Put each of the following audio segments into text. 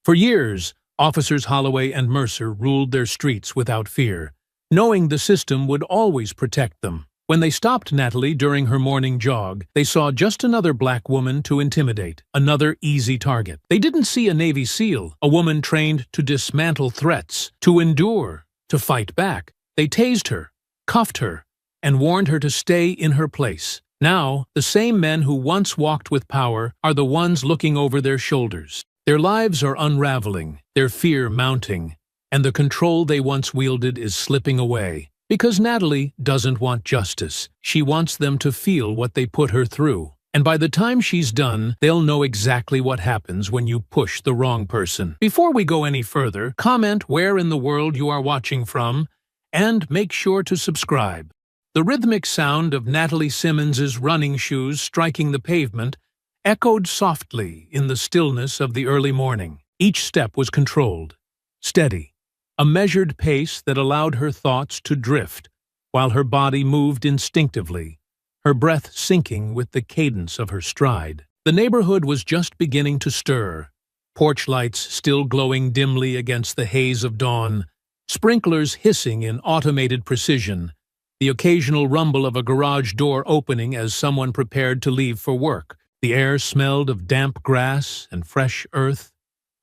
For years, Officers Holloway and Mercer ruled their streets without fear, knowing the system would always protect them. When they stopped Natalie during her morning jog, they saw just another black woman to intimidate, another easy target. They didn't see a Navy SEAL, a woman trained to dismantle threats, to endure, to fight back. They tased her, cuffed her, and warned her to stay in her place. Now, the same men who once walked with power are the ones looking over their shoulders. Their lives are unraveling, their fear mounting, and the control they once wielded is slipping away. Because Natalie doesn't want justice. She wants them to feel what they put her through. And by the time she's done, they'll know exactly what happens when you push the wrong person. Before we go any further, comment where in the world you are watching from, and make sure to subscribe. The rhythmic sound of Natalie Simmons's running shoes striking the pavement echoed softly in the stillness of the early morning. Each step was controlled, steady. A measured pace that allowed her thoughts to drift, while her body moved instinctively, her breath syncing with the cadence of her stride. The neighborhood was just beginning to stir, porch lights still glowing dimly against the haze of dawn, sprinklers hissing in automated precision, the occasional rumble of a garage door opening as someone prepared to leave for work. The air smelled of damp grass and fresh earth,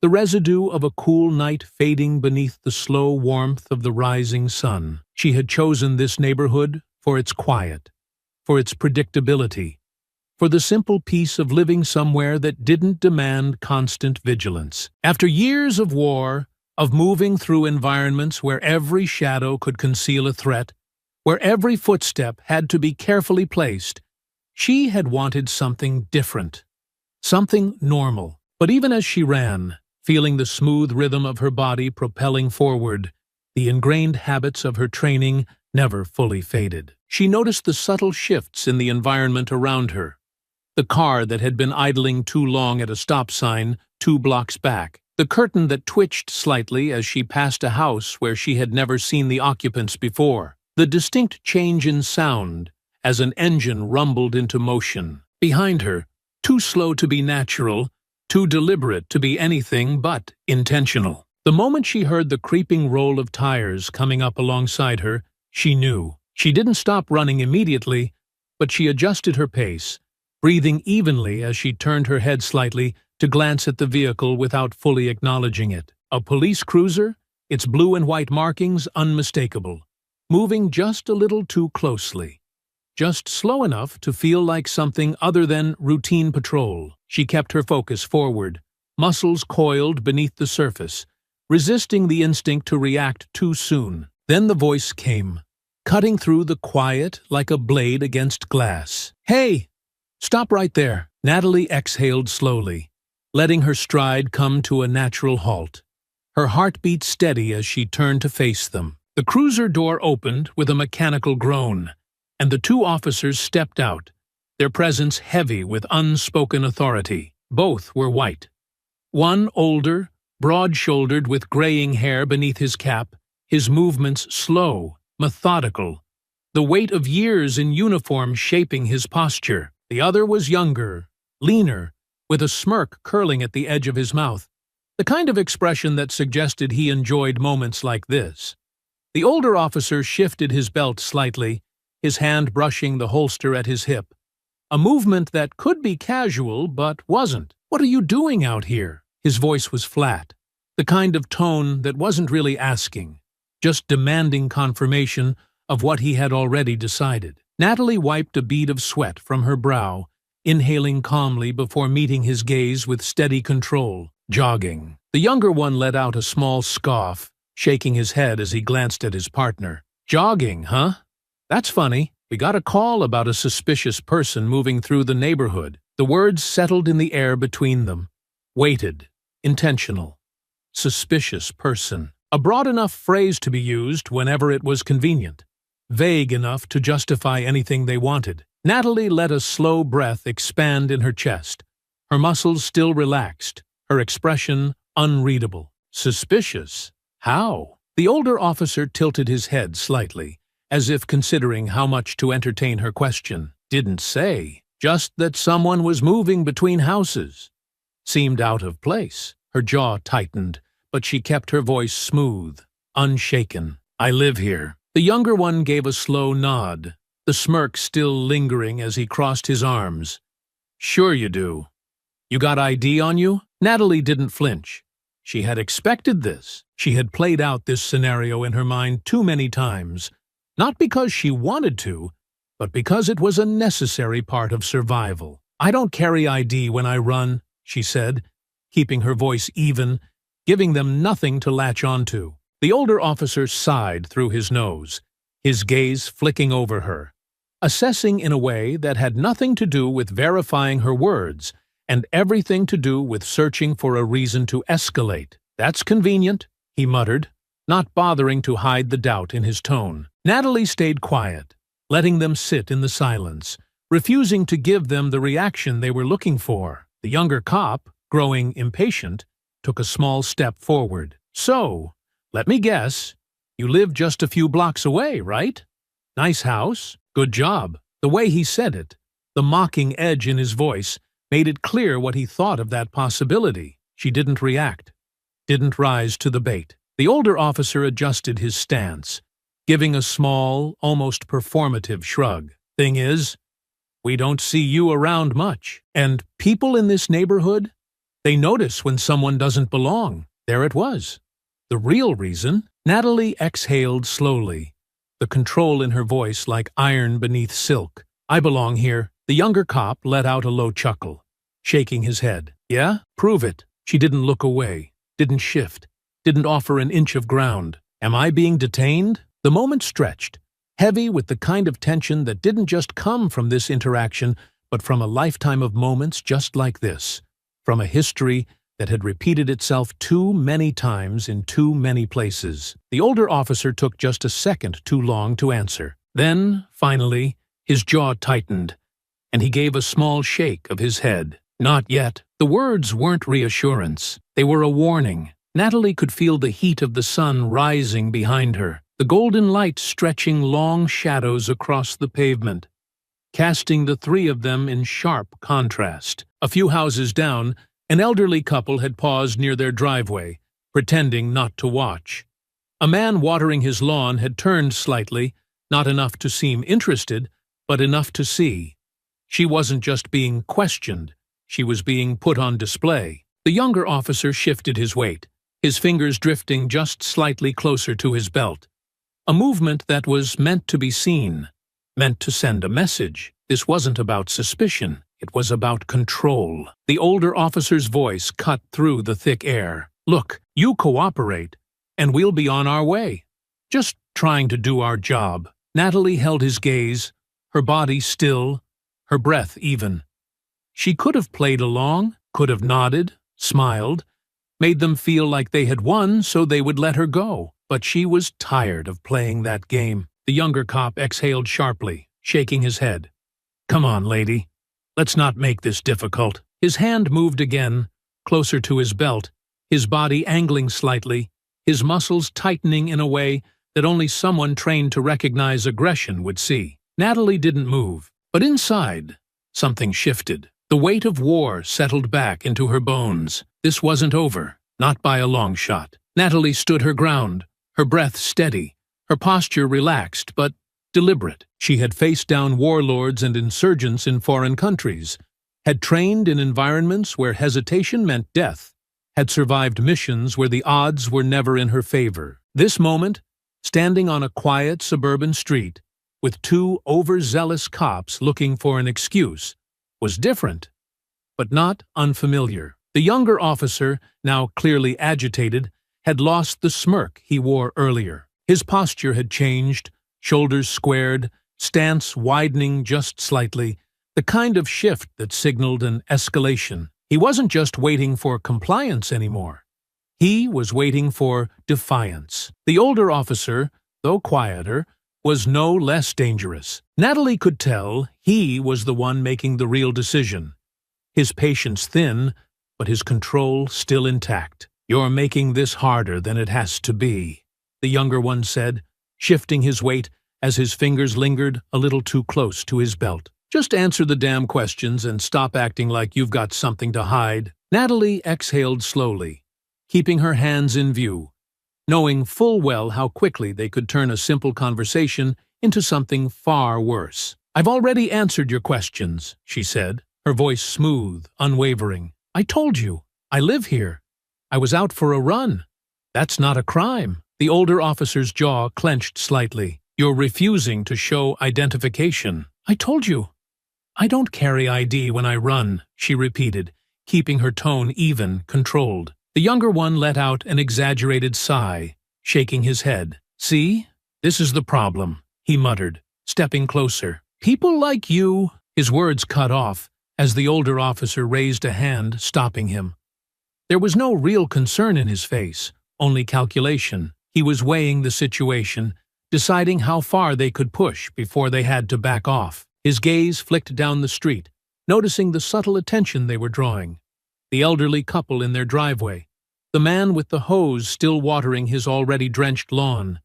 the residue of a cool night fading beneath the slow warmth of the rising sun. She had chosen this neighborhood for its quiet, for its predictability, for the simple peace of living somewhere that didn't demand constant vigilance. After years of war, of moving through environments where every shadow could conceal a threat, where every footstep had to be carefully placed, she had wanted something different, something normal. But even as she ran, feeling the smooth rhythm of her body propelling forward, the ingrained habits of her training never fully faded. She noticed the subtle shifts in the environment around her. The car that had been idling too long at a stop sign 2 blocks back. The curtain that twitched slightly as she passed a house where she had never seen the occupants before. The distinct change in sound as an engine rumbled into motion. Behind her, too slow to be natural, too deliberate to be anything but intentional. The moment she heard the creeping roll of tires coming up alongside her, she knew. She didn't stop running immediately, but she adjusted her pace, breathing evenly as she turned her head slightly to glance at the vehicle without fully acknowledging it. A police cruiser, its blue and white markings unmistakable, moving just a little too closely. Just slow enough to feel like something other than routine patrol. She kept her focus forward, muscles coiled beneath the surface, resisting the instinct to react too soon. Then the voice came, cutting through the quiet like a blade against glass. "Hey! Stop right there!" Natalie exhaled slowly, letting her stride come to a natural halt, her heartbeat steady as she turned to face them. The cruiser door opened with a mechanical groan, and the 2 officers stepped out, their presence heavy with unspoken authority. Both were white. One older, broad-shouldered with graying hair beneath his cap, his movements slow, methodical, the weight of years in uniform shaping his posture. The other was younger, leaner, with a smirk curling at the edge of his mouth, the kind of expression that suggested he enjoyed moments like this. The older officer shifted his belt slightly, his hand brushing the holster at his hip. A movement that could be casual, but wasn't. "What are you doing out here?" His voice was flat, the kind of tone that wasn't really asking, just demanding confirmation of what he had already decided. Natalie wiped a bead of sweat from her brow, inhaling calmly before meeting his gaze with steady control. "Jogging." The younger one let out a small scoff, shaking his head as he glanced at his partner. "Jogging, huh? That's funny. We got a call about a suspicious person moving through the neighborhood." The words settled in the air between them. Weighted, intentional. Suspicious person. A broad enough phrase to be used whenever it was convenient. Vague enough to justify anything they wanted. Natalie let a slow breath expand in her chest, her muscles still relaxed, her expression unreadable. Suspicious? How? The older officer tilted his head slightly, as if considering how much to entertain her question. Didn't say. Just that someone was moving between houses. Seemed out of place. Her jaw tightened, but she kept her voice smooth, unshaken. "I live here." The younger one gave a slow nod, the smirk still lingering as he crossed his arms. "Sure you do. You got ID on you?" Natalie didn't flinch. She had expected this. She had played out this scenario in her mind too many times, not because she wanted to, but because it was a necessary part of survival. "I don't carry ID when I run," she said, keeping her voice even, giving them nothing to latch onto. The older officer sighed through his nose, his gaze flicking over her, assessing in a way that had nothing to do with verifying her words and everything to do with searching for a reason to escalate. "That's convenient," he muttered, not bothering to hide the doubt in his tone. Natalie stayed quiet, letting them sit in the silence, refusing to give them the reaction they were looking for. The younger cop, growing impatient, took a small step forward. "So, let me guess, you live just a few blocks away, right? Nice house, good job." The way he said it, the mocking edge in his voice, made it clear what he thought of that possibility. She didn't react, didn't rise to the bait. The older officer adjusted his stance, giving a small, almost performative shrug. "Thing is, we don't see you around much. And people in this neighborhood, they notice when someone doesn't belong." There it was. The real reason. Natalie exhaled slowly, the control in her voice like iron beneath silk. "I belong here." The younger cop let out a low chuckle, shaking his head. "Yeah? Prove it." She didn't look away, didn't shift, didn't offer an inch of ground. "Am I being detained?" The moment stretched, heavy with the kind of tension that didn't just come from this interaction, but from a lifetime of moments just like this, from a history that had repeated itself too many times in too many places. The older officer took just a second too long to answer. Then, finally, his jaw tightened, and he gave a small shake of his head. "Not yet." The words weren't reassurance. They were a warning. Natalie could feel the heat of the sun rising behind her, the golden light stretching long shadows across the pavement, casting the three of them in sharp contrast. A few houses down, an elderly couple had paused near their driveway, pretending not to watch. A man watering his lawn had turned slightly, not enough to seem interested, but enough to see. She wasn't just being questioned, she was being put on display. The younger officer shifted his weight, his fingers drifting just slightly closer to his belt. A movement that was meant to be seen, meant to send a message. This wasn't about suspicion, it was about control. The older officer's voice cut through the thick air. "Look, you cooperate, and we'll be on our way. Just trying to do our job." Natalie held his gaze, her body still, her breath even. She could have played along, could have nodded, smiled, made them feel like they had won so they would let her go. But she was tired of playing that game. The younger cop exhaled sharply, shaking his head. "Come on, lady. Let's not make this difficult." His hand moved again, closer to his belt, his body angling slightly, his muscles tightening in a way that only someone trained to recognize aggression would see. Natalie didn't move, but inside, something shifted. The weight of war settled back into her bones. This wasn't over, not by a long shot. Natalie stood her ground, her breath steady, her posture relaxed but deliberate. She had faced down warlords and insurgents in foreign countries, had trained in environments where hesitation meant death, had survived missions where the odds were never in her favor. This moment, standing on a quiet suburban street, with two overzealous cops looking for an excuse, was different, but not unfamiliar. The younger officer, now clearly agitated, had lost the smirk he wore earlier. His posture had changed, shoulders squared, stance widening just slightly, the kind of shift that signaled an escalation. He wasn't just waiting for compliance anymore. He was waiting for defiance. The older officer, though quieter, was no less dangerous. Natalie could tell he was the one making the real decision. His patience thin, but his control still intact. "You're making this harder than it has to be," the younger one said, shifting his weight as his fingers lingered a little too close to his belt. "Just answer the damn questions and stop acting like you've got something to hide." Natalie exhaled slowly, keeping her hands in view, knowing full well how quickly they could turn a simple conversation into something far worse. "I've already answered your questions," she said, her voice smooth, unwavering. "I told you. I live here. I was out for a run. That's not a crime." The older officer's jaw clenched slightly. "You're refusing to show identification." "I told you. I don't carry ID when I run," she repeated, keeping her tone even, controlled. The younger one let out an exaggerated sigh, shaking his head. "See? This is the problem," he muttered, stepping closer. "People like you—" His words cut off as the older officer raised a hand, stopping him. There was no real concern in his face, only calculation. He was weighing the situation, deciding how far they could push before they had to back off. His gaze flicked down the street, noticing the subtle attention they were drawing. The elderly couple in their driveway, the man with the hose still watering his already drenched lawn,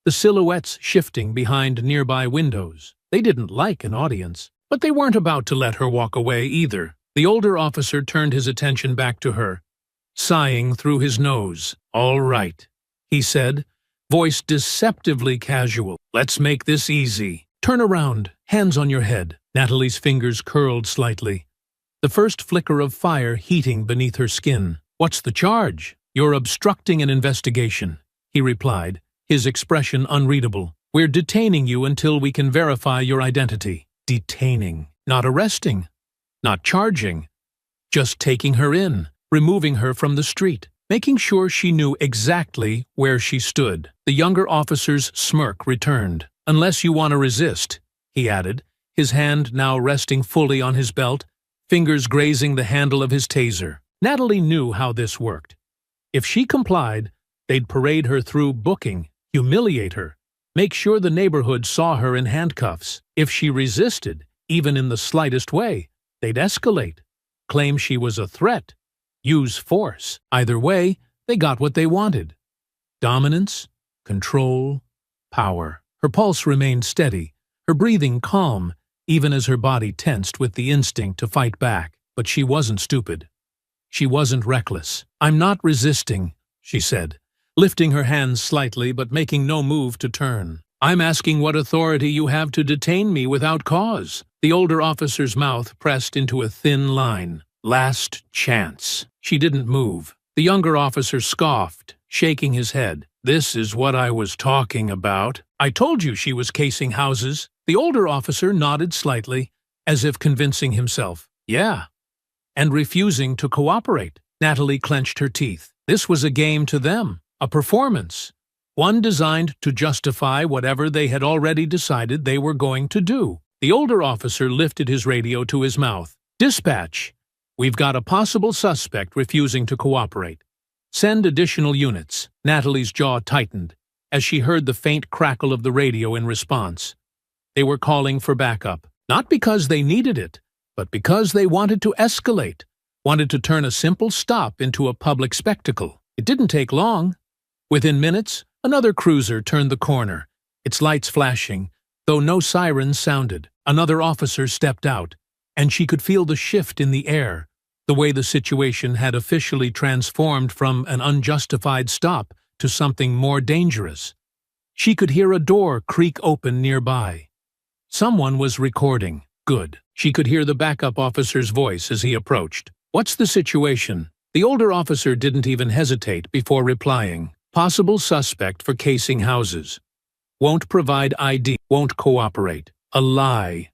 the silhouettes shifting behind nearby windows. They didn't like an audience, but they weren't about to let her walk away either. The older officer turned his attention back to her, sighing through his nose. "All right," he said, voice deceptively casual. "Let's make this easy. Turn around, hands on your head." Natalie's fingers curled slightly, the first flicker of fire heating beneath her skin. "What's the charge?" "You're obstructing an investigation," he replied, his expression unreadable. "We're detaining you until we can verify your identity." Detaining. Not arresting. Not charging. Just taking her in, removing her from the street, making sure she knew exactly where she stood. The younger officer's smirk returned. "Unless you want to resist," he added, his hand now resting fully on his belt, fingers grazing the handle of his taser. Natalie knew how this worked. If she complied, they'd parade her through booking, humiliate her, make sure the neighborhood saw her in handcuffs. If she resisted, even in the slightest way, they'd escalate, claim she was a threat, use force. Either way, they got what they wanted. Dominance, control, power. Her pulse remained steady, her breathing calm, even as her body tensed with the instinct to fight back. But she wasn't stupid. She wasn't reckless. "I'm not resisting," she said, lifting her hands slightly but making no move to turn. "I'm asking what authority you have to detain me without cause." The older officer's mouth pressed into a thin line. "Last chance." She didn't move. The younger officer scoffed, shaking his head. "This is what I was talking about. I told you she was casing houses." The older officer nodded slightly, as if convincing himself. "Yeah." And refusing to cooperate. Natalie clenched her teeth. This was a game to them, a performance, one designed to justify whatever they had already decided they were going to do. The older officer lifted his radio to his mouth. "Dispatch, we've got a possible suspect refusing to cooperate. Send additional units." Natalie's jaw tightened as she heard the faint crackle of the radio in response. They were calling for backup, not because they needed it, but because they wanted to escalate, wanted to turn a simple stop into a public spectacle. It didn't take long. Within minutes, another cruiser turned the corner, its lights flashing, though no sirens sounded. Another officer stepped out, and she could feel the shift in the air, the way the situation had officially transformed from an unjustified stop to something more dangerous. She could hear a door creak open nearby. Someone was recording. Good. She could hear the backup officer's voice as he approached. "What's the situation?" The older officer didn't even hesitate before replying. "Possible suspect for casing houses. Won't provide ID. Won't cooperate." A lie.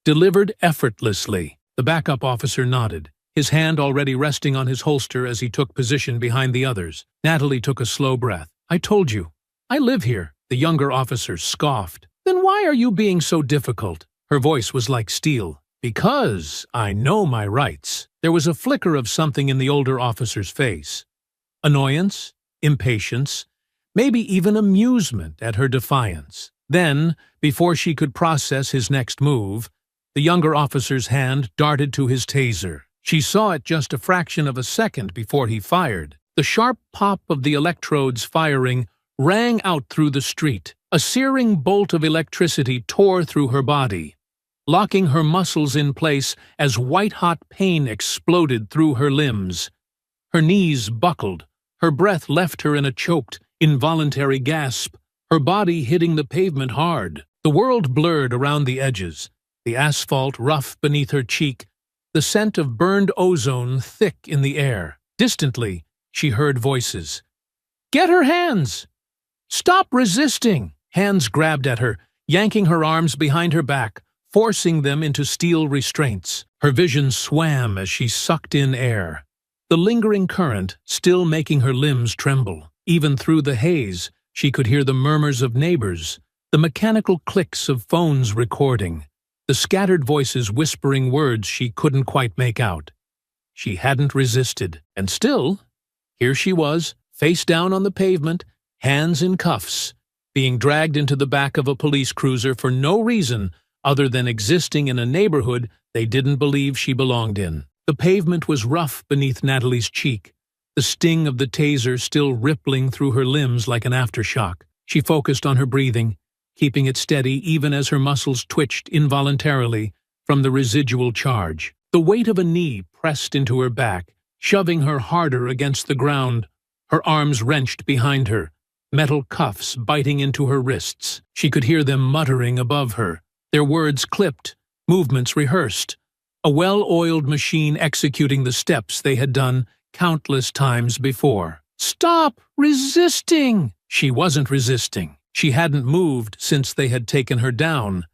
Delivered effortlessly. The backup officer nodded, his hand already resting on his holster as he took position behind the others. Natalie took a slow breath. "I told you. I live here." The younger officer scoffed. "Then why are you being so difficult?" Her voice was like steel. "Because I know my rights." There was a flicker of something in the older officer's face. Annoyance, impatience, maybe even amusement at her defiance. Then, before she could process his next move, the younger officer's hand darted to his taser. She saw it just a fraction of a second before he fired. The sharp pop of the electrodes firing rang out through the street. A searing bolt of electricity tore through her body, locking her muscles in place as white-hot pain exploded through her limbs. Her knees buckled, Her breath left her in a choked, involuntary gasp, her body hitting the pavement hard. The world blurred around the edges, the asphalt rough beneath her cheek, the scent of burned ozone thick in the air. Distantly, she heard voices. "Get her hands! Stop resisting!" Hands grabbed at her, yanking her arms behind her back, forcing them into steel restraints. Her vision swam as she sucked in air, the lingering current still making her limbs tremble. Even through the haze, she could hear the murmurs of neighbors, the mechanical clicks of phones recording, the scattered voices whispering words she couldn't quite make out. She hadn't resisted, and still, here she was, face down on the pavement, hands in cuffs, being dragged into the back of a police cruiser for no reason other than existing in a neighborhood they didn't believe she belonged in. The pavement was rough beneath Natalie's cheek, the sting of the taser still rippling through her limbs like an aftershock. She focused on her breathing, keeping it steady even as her muscles twitched involuntarily from the residual charge. The weight of a knee pressed into her back, shoving her harder against the ground, her arms wrenched behind her, metal cuffs biting into her wrists. She could hear them muttering above her, their words clipped, movements rehearsed, a well-oiled machine executing the steps they had done countless times before. "Stop resisting!" She wasn't resisting. She hadn't moved since they had taken her down,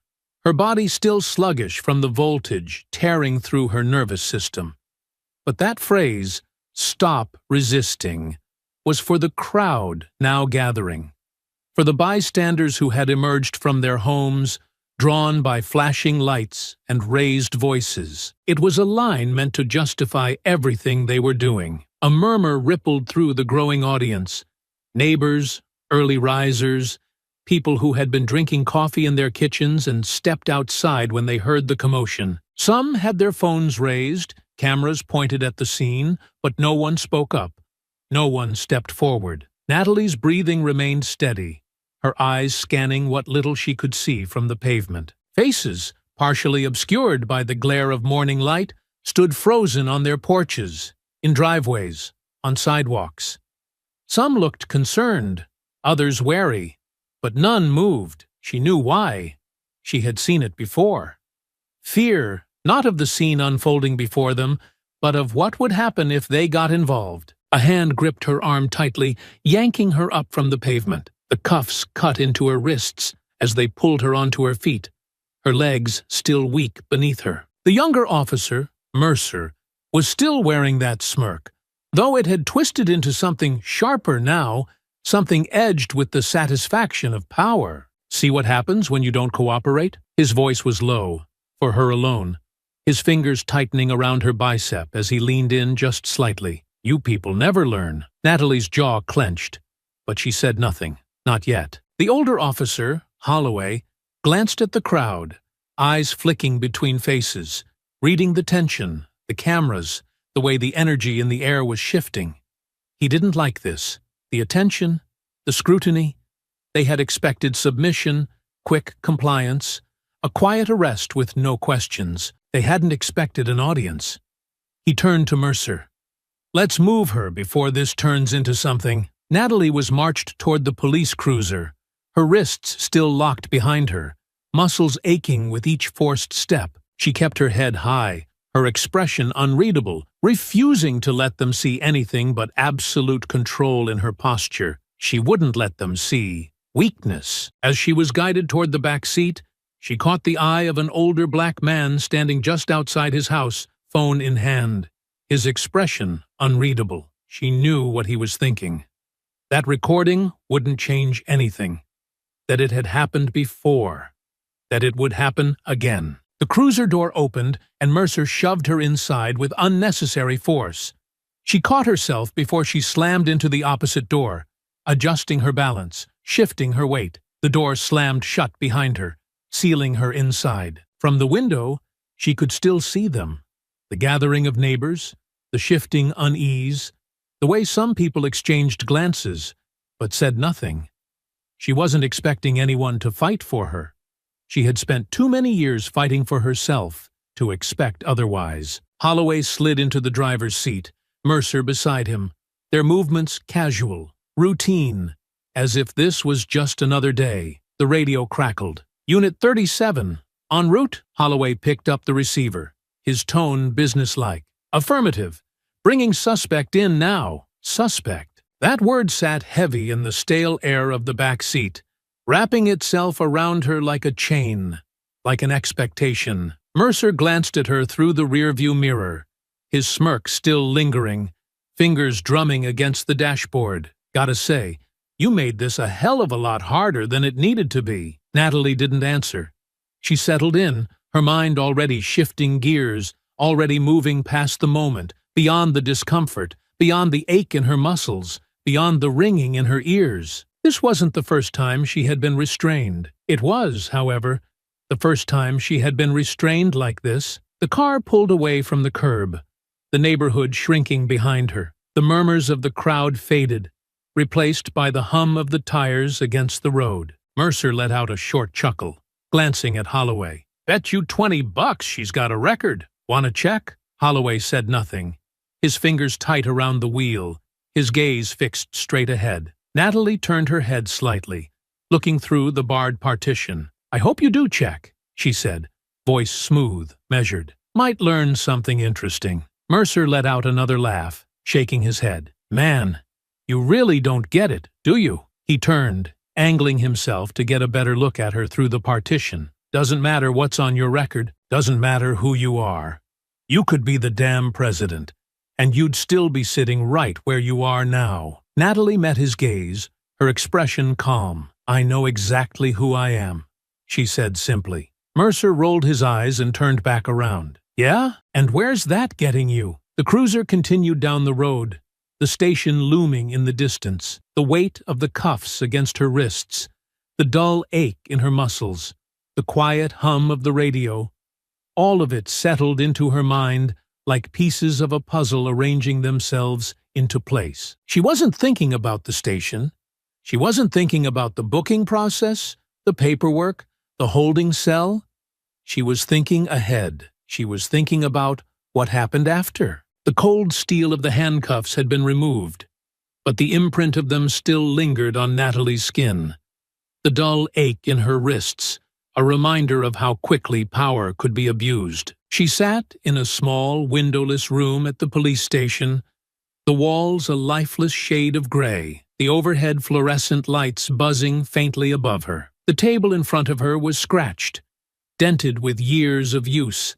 her body still sluggish from the voltage tearing through her nervous system. But that phrase, "stop resisting," was for the crowd now gathering, for the bystanders who had emerged from their homes, drawn by flashing lights and raised voices. It was a line meant to justify everything they were doing. A murmur rippled through the growing audience. Neighbors, early risers, people who had been drinking coffee in their kitchens and stepped outside when they heard the commotion. Some had their phones raised, cameras pointed at the scene, but no one spoke up. No one stepped forward. Natalie's breathing remained steady, her eyes scanning what little she could see from the pavement. Faces, partially obscured by the glare of morning light, stood frozen on their porches, in driveways, on sidewalks. Some looked concerned, others wary, but none moved. She knew why. She had seen it before. Fear, not of the scene unfolding before them, but of what would happen if they got involved. A hand gripped her arm tightly, yanking her up from the pavement. The cuffs cut into her wrists as they pulled her onto her feet, her legs still weak beneath her. The younger officer, Mercer, was still wearing that smirk, though it had twisted into something sharper now, something edged with the satisfaction of power. "See what happens when you don't cooperate?" His voice was low, for her alone, his fingers tightening around her bicep as he leaned in just slightly. "You people never learn." Natalie's jaw clenched, but she said nothing. Not yet. The older officer, Holloway, glanced at the crowd, eyes flicking between faces, reading the tension, the cameras, the way the energy in the air was shifting. He didn't like this. The attention, the scrutiny. They had expected submission, quick compliance, a quiet arrest with no questions. They hadn't expected an audience. He turned to Mercer. "Let's move her before this turns into something." Natalie was marched toward the police cruiser, her wrists still locked behind her, muscles aching with each forced step. She kept her head high, her expression unreadable, refusing to let them see anything but absolute control in her posture. She wouldn't let them see weakness. As she was guided toward the back seat, she caught the eye of an older black man standing just outside his house, phone in hand. His expression unreadable. She knew what he was thinking. That recording wouldn't change anything. That it had happened before. That it would happen again. The cruiser door opened, and Mercer shoved her inside with unnecessary force. She caught herself before she slammed into the opposite door, adjusting her balance, shifting her weight. The door slammed shut behind her, sealing her inside. From the window, she could still see them. The gathering of neighbors, the shifting unease, the way some people exchanged glances, but said nothing. She wasn't expecting anyone to fight for her. She had spent too many years fighting for herself to expect otherwise. Holloway slid into the driver's seat, Mercer beside him, their movements casual, routine, as if this was just another day. The radio crackled. "Unit 37. En route?" Holloway picked up the receiver, his tone businesslike. "Affirmative. Bringing suspect in now." Suspect. That word sat heavy in the stale air of the back seat, wrapping itself around her like a chain, like an expectation. Mercer glanced at her through the rearview mirror, his smirk still lingering, fingers drumming against the dashboard. "Gotta say, you made this a hell of a lot harder than it needed to be." Natalie didn't answer. She settled in, her mind already shifting gears, already moving past the moment, beyond the discomfort, beyond the ache in her muscles, beyond the ringing in her ears. This wasn't the first time she had been restrained. It was, however, the first time she had been restrained like this. The car pulled away from the curb, the neighborhood shrinking behind her. The murmurs of the crowd faded, replaced by the hum of the tires against the road. Mercer let out a short chuckle, glancing at Holloway. "Bet you $20 she's got a record. Want a check?" Holloway said nothing, his fingers tight around the wheel, his gaze fixed straight ahead. Natalie turned her head slightly, looking through the barred partition. "I hope you do check," she said, voice smooth, measured. "Might learn something interesting." Mercer let out another laugh, shaking his head. "Man, you really don't get it, do you?" He turned, angling himself to get a better look at her through the partition. "Doesn't matter what's on your record, doesn't matter who you are. You could be the damn president, and you'd still be sitting right where you are now." Natalie met his gaze, her expression calm. "I know exactly who I am," she said simply. Mercer rolled his eyes and turned back around. "Yeah? And where's that getting you?" The cruiser continued down the road, the station looming in the distance, the weight of the cuffs against her wrists, the dull ache in her muscles, the quiet hum of the radio. All of it settled into her mind like pieces of a puzzle arranging themselves into place. She wasn't thinking about the station. She wasn't thinking about the booking process, the paperwork, the holding cell. She was thinking ahead. She was thinking about what happened after. The cold steel of the handcuffs had been removed, but the imprint of them still lingered on Natalie's skin. The dull ache in her wrists, a reminder of how quickly power could be abused. She sat in a small, windowless room at the police station, the walls a lifeless shade of gray, the overhead fluorescent lights buzzing faintly above her. The table in front of her was scratched, dented with years of use,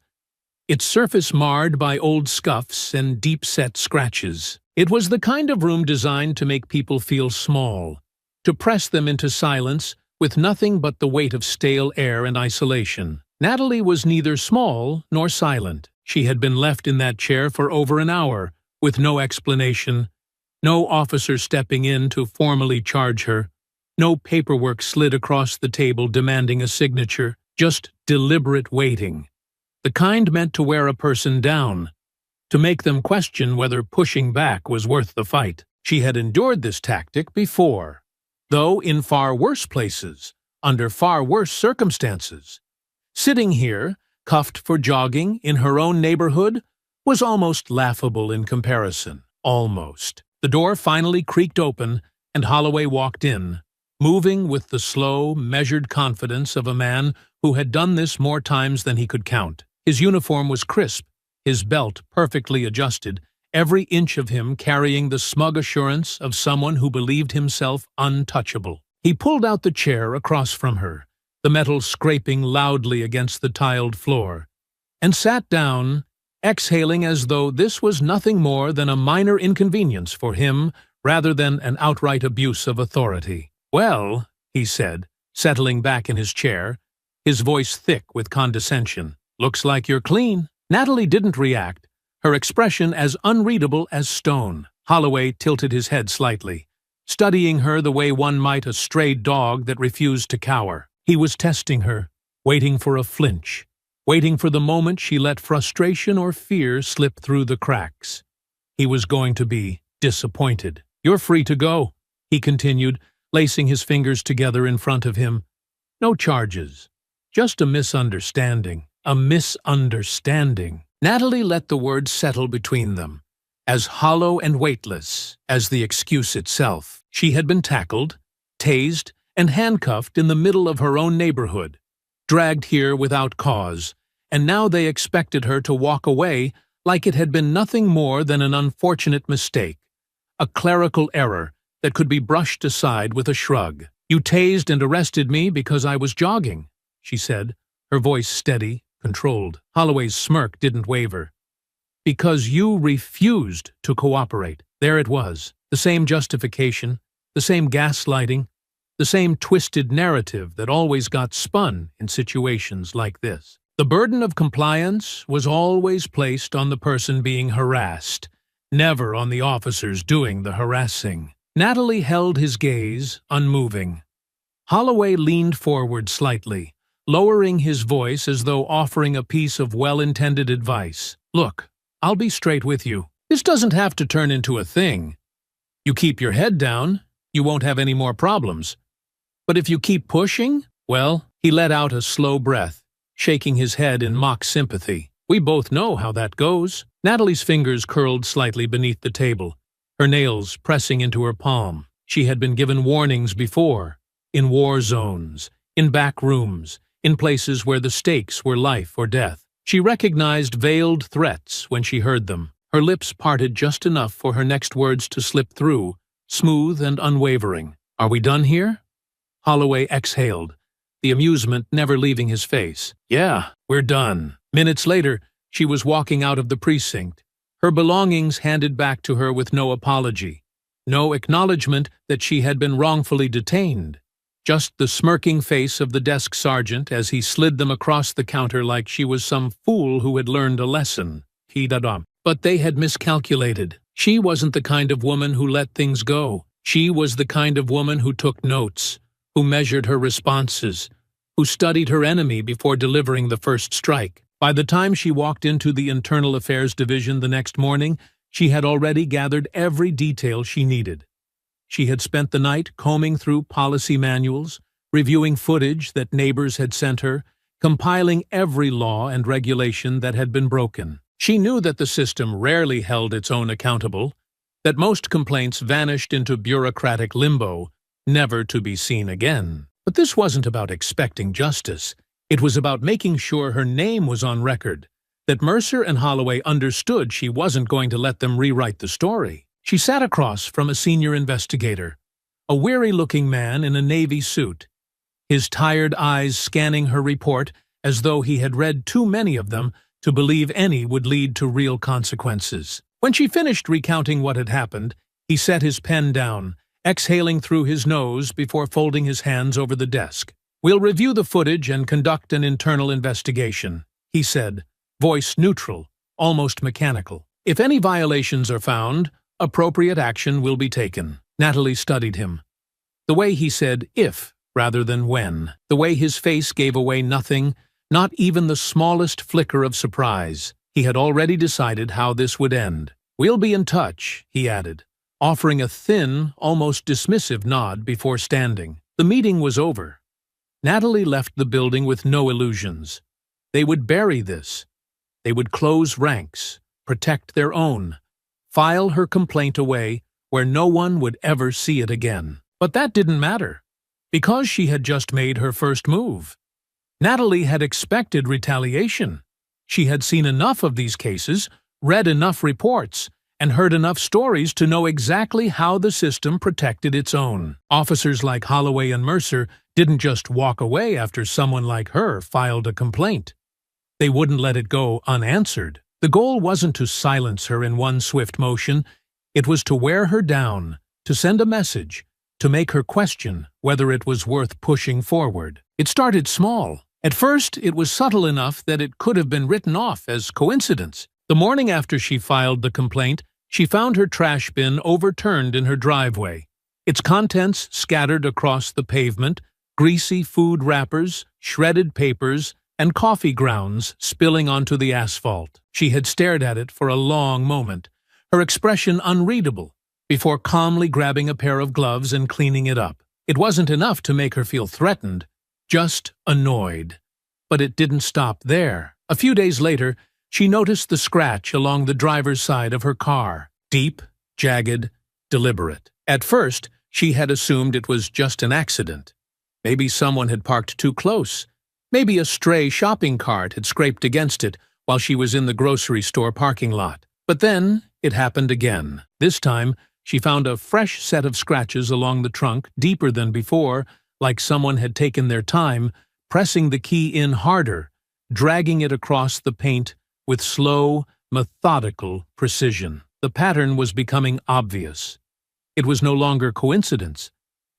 its surface marred by old scuffs and deep-set scratches. It was the kind of room designed to make people feel small, to press them into silence with nothing but the weight of stale air and isolation. Natalie was neither small nor silent. She had been left in that chair for over an hour, with no explanation, no officer stepping in to formally charge her, no paperwork slid across the table demanding a signature, just deliberate waiting. The kind meant to wear a person down, to make them question whether pushing back was worth the fight. She had endured this tactic before, though in far worse places, under far worse circumstances. Sitting here, cuffed for jogging in her own neighborhood, was almost laughable in comparison. Almost. The door finally creaked open, and Holloway walked in, moving with the slow, measured confidence of a man who had done this more times than he could count. His uniform was crisp, his belt perfectly adjusted, every inch of him carrying the smug assurance of someone who believed himself untouchable. He pulled out the chair across from her, the metal scraping loudly against the tiled floor, and sat down, exhaling as though this was nothing more than a minor inconvenience for him rather than an outright abuse of authority. "Well," he said, settling back in his chair, his voice thick with condescension, "looks like you're clean." Natalie didn't react, her expression as unreadable as stone. Holloway tilted his head slightly, studying her the way one might a stray dog that refused to cower. He was testing her, waiting for a flinch, waiting for the moment she let frustration or fear slip through the cracks. He was going to be disappointed. "You're free to go," he continued, lacing his fingers together in front of him. "No charges. Just a misunderstanding." A misunderstanding. Natalie let the words settle between them, as hollow and weightless as the excuse itself. She had been tackled, tased, and handcuffed in the middle of her own neighborhood, dragged here without cause, and now they expected her to walk away like it had been nothing more than an unfortunate mistake, a clerical error that could be brushed aside with a shrug. "You tased and arrested me because I was jogging," she said, her voice steady, controlled. Holloway's smirk didn't waver. "Because you refused to cooperate." There it was, the same justification, the same gaslighting, the same twisted narrative that always got spun in situations like this. The burden of compliance was always placed on the person being harassed, never on the officers doing the harassing. Natalie held his gaze, unmoving. Holloway leaned forward slightly, lowering his voice as though offering a piece of well-intended advice. "Look, I'll be straight with you. This doesn't have to turn into a thing. You keep your head down, you won't have any more problems. But if you keep pushing, well," he let out a slow breath, shaking his head in mock sympathy. "We both know how that goes." Natalie's fingers curled slightly beneath the table, her nails pressing into her palm. She had been given warnings before, in war zones, in back rooms, in places where the stakes were life or death. She recognized veiled threats when she heard them. Her lips parted just enough for her next words to slip through, smooth and unwavering. "Are we done here?" Holloway exhaled, the amusement never leaving his face. "Yeah, we're done." Minutes later, she was walking out of the precinct, her belongings handed back to her with no apology, no acknowledgement that she had been wrongfully detained, just the smirking face of the desk sergeant as he slid them across the counter like she was some fool who had learned a lesson. But they had miscalculated. She wasn't the kind of woman who let things go. She was the kind of woman who took notes, who measured her responses, who studied her enemy before delivering the first strike. By the time she walked into the Internal Affairs Division the next morning, she had already gathered every detail she needed. She had spent the night combing through policy manuals, reviewing footage that neighbors had sent her, compiling every law and regulation that had been broken. She knew that the system rarely held its own accountable, that most complaints vanished into bureaucratic limbo, never to be seen again. But this wasn't about expecting justice. It was about making sure her name was on record, that Mercer and Holloway understood she wasn't going to let them rewrite the story. She sat across from a senior investigator, a weary-looking man in a navy suit, his tired eyes scanning her report as though he had read too many of them to believe any would lead to real consequences. When she finished recounting what had happened, he set his pen down, exhaling through his nose before folding his hands over the desk. "We'll review the footage and conduct an internal investigation," he said, voice neutral, almost mechanical. "If any violations are found, appropriate action will be taken." Natalie studied him. The way he said "if" rather than "when." The way his face gave away nothing, not even the smallest flicker of surprise. He had already decided how this would end. "We'll be in touch," he added, offering a thin, almost dismissive nod before standing. The meeting was over. Natalie left the building with no illusions. They would bury this. They would close ranks, protect their own, file her complaint away where no one would ever see it again. But that didn't matter, because she had just made her first move. Natalie had expected retaliation. She had seen enough of these cases, read enough reports, and heard enough stories to know exactly how the system protected its own. Officers like Holloway and Mercer didn't just walk away after someone like her filed a complaint. They wouldn't let it go unanswered. The goal wasn't to silence her in one swift motion. It was to wear her down, to send a message, to make her question whether it was worth pushing forward. It started small. At first, it was subtle enough that it could have been written off as coincidence. The morning after she filed the complaint, she found her trash bin overturned in her driveway, its contents scattered across the pavement, greasy food wrappers, shredded papers, and coffee grounds spilling onto the asphalt. She had stared at it for a long moment, her expression unreadable, before calmly grabbing a pair of gloves and cleaning it up. It wasn't enough to make her feel threatened, just annoyed. But it didn't stop there. A few days later, she noticed the scratch along the driver's side of her car. Deep, jagged, deliberate. At first, she had assumed it was just an accident. Maybe someone had parked too close. Maybe a stray shopping cart had scraped against it while she was in the grocery store parking lot. But then, it happened again. This time, she found a fresh set of scratches along the trunk, deeper than before, like someone had taken their time, pressing the key in harder, dragging it across the paint with slow, methodical precision. The pattern was becoming obvious. It was no longer coincidence.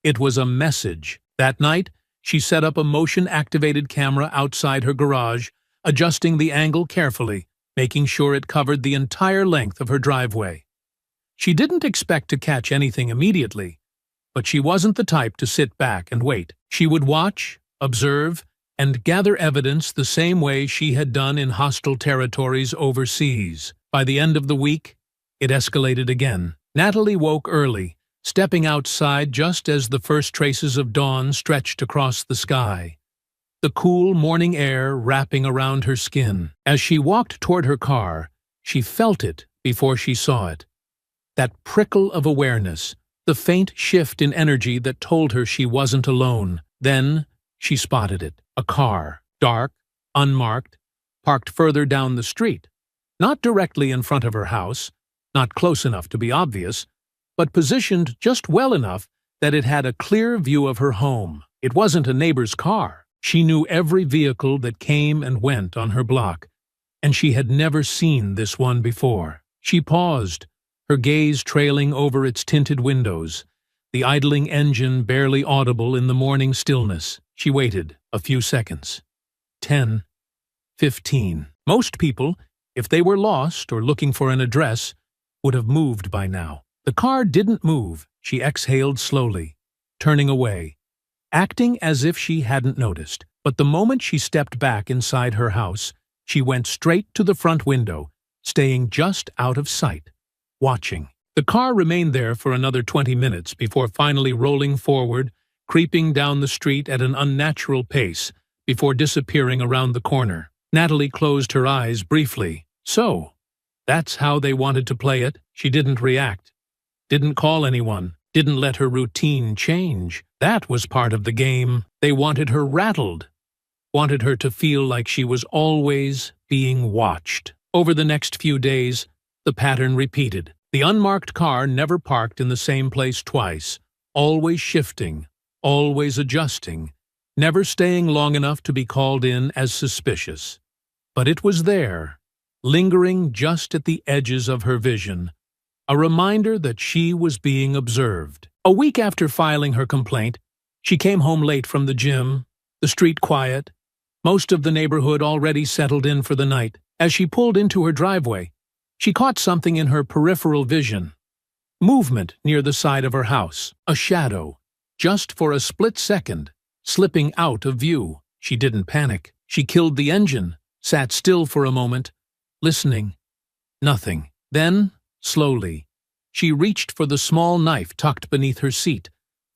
It was a message. That night, she set up a motion-activated camera outside her garage, adjusting the angle carefully, making sure it covered the entire length of her driveway. She didn't expect to catch anything immediately, but she wasn't the type to sit back and wait. She would watch, observe, and gather evidence the same way she had done in hostile territories overseas. By the end of the week, it escalated again. Natalie woke early, stepping outside just as the first traces of dawn stretched across the sky, the cool morning air wrapping around her skin. As she walked toward her car, she felt it before she saw it. That prickle of awareness, the faint shift in energy that told her she wasn't alone. Then she spotted it. A car, dark, unmarked, parked further down the street. Not directly in front of her house, not close enough to be obvious, but positioned just well enough that it had a clear view of her home. It wasn't a neighbor's car. She knew every vehicle that came and went on her block, and she had never seen this one before. She paused, her gaze trailing over its tinted windows, the idling engine barely audible in the morning stillness. She waited a few seconds. 10, 15. Most people, if they were lost or looking for an address, would have moved by now. The car didn't move. She exhaled slowly, turning away, acting as if she hadn't noticed. But the moment she stepped back inside her house, she went straight to the front window, staying just out of sight, watching. The car remained there for another 20 minutes before finally rolling forward, creeping down the street at an unnatural pace, before disappearing around the corner. Natalie closed her eyes briefly. So, that's how they wanted to play it. She didn't react, didn't call anyone, didn't let her routine change. That was part of the game. They wanted her rattled, wanted her to feel like she was always being watched. Over the next few days, the pattern repeated. The unmarked car never parked in the same place twice, always shifting, always adjusting, never staying long enough to be called in as suspicious. But it was there, lingering just at the edges of her vision, a reminder that she was being observed. A week after filing her complaint, she came home late from the gym, the street quiet, most of the neighborhood already settled in for the night. As she pulled into her driveway, she caught something in her peripheral vision. Movement near the side of her house, a shadow, just for a split second, slipping out of view. She didn't panic. She killed the engine, sat still for a moment, listening. Nothing. Then, slowly, she reached for the small knife tucked beneath her seat,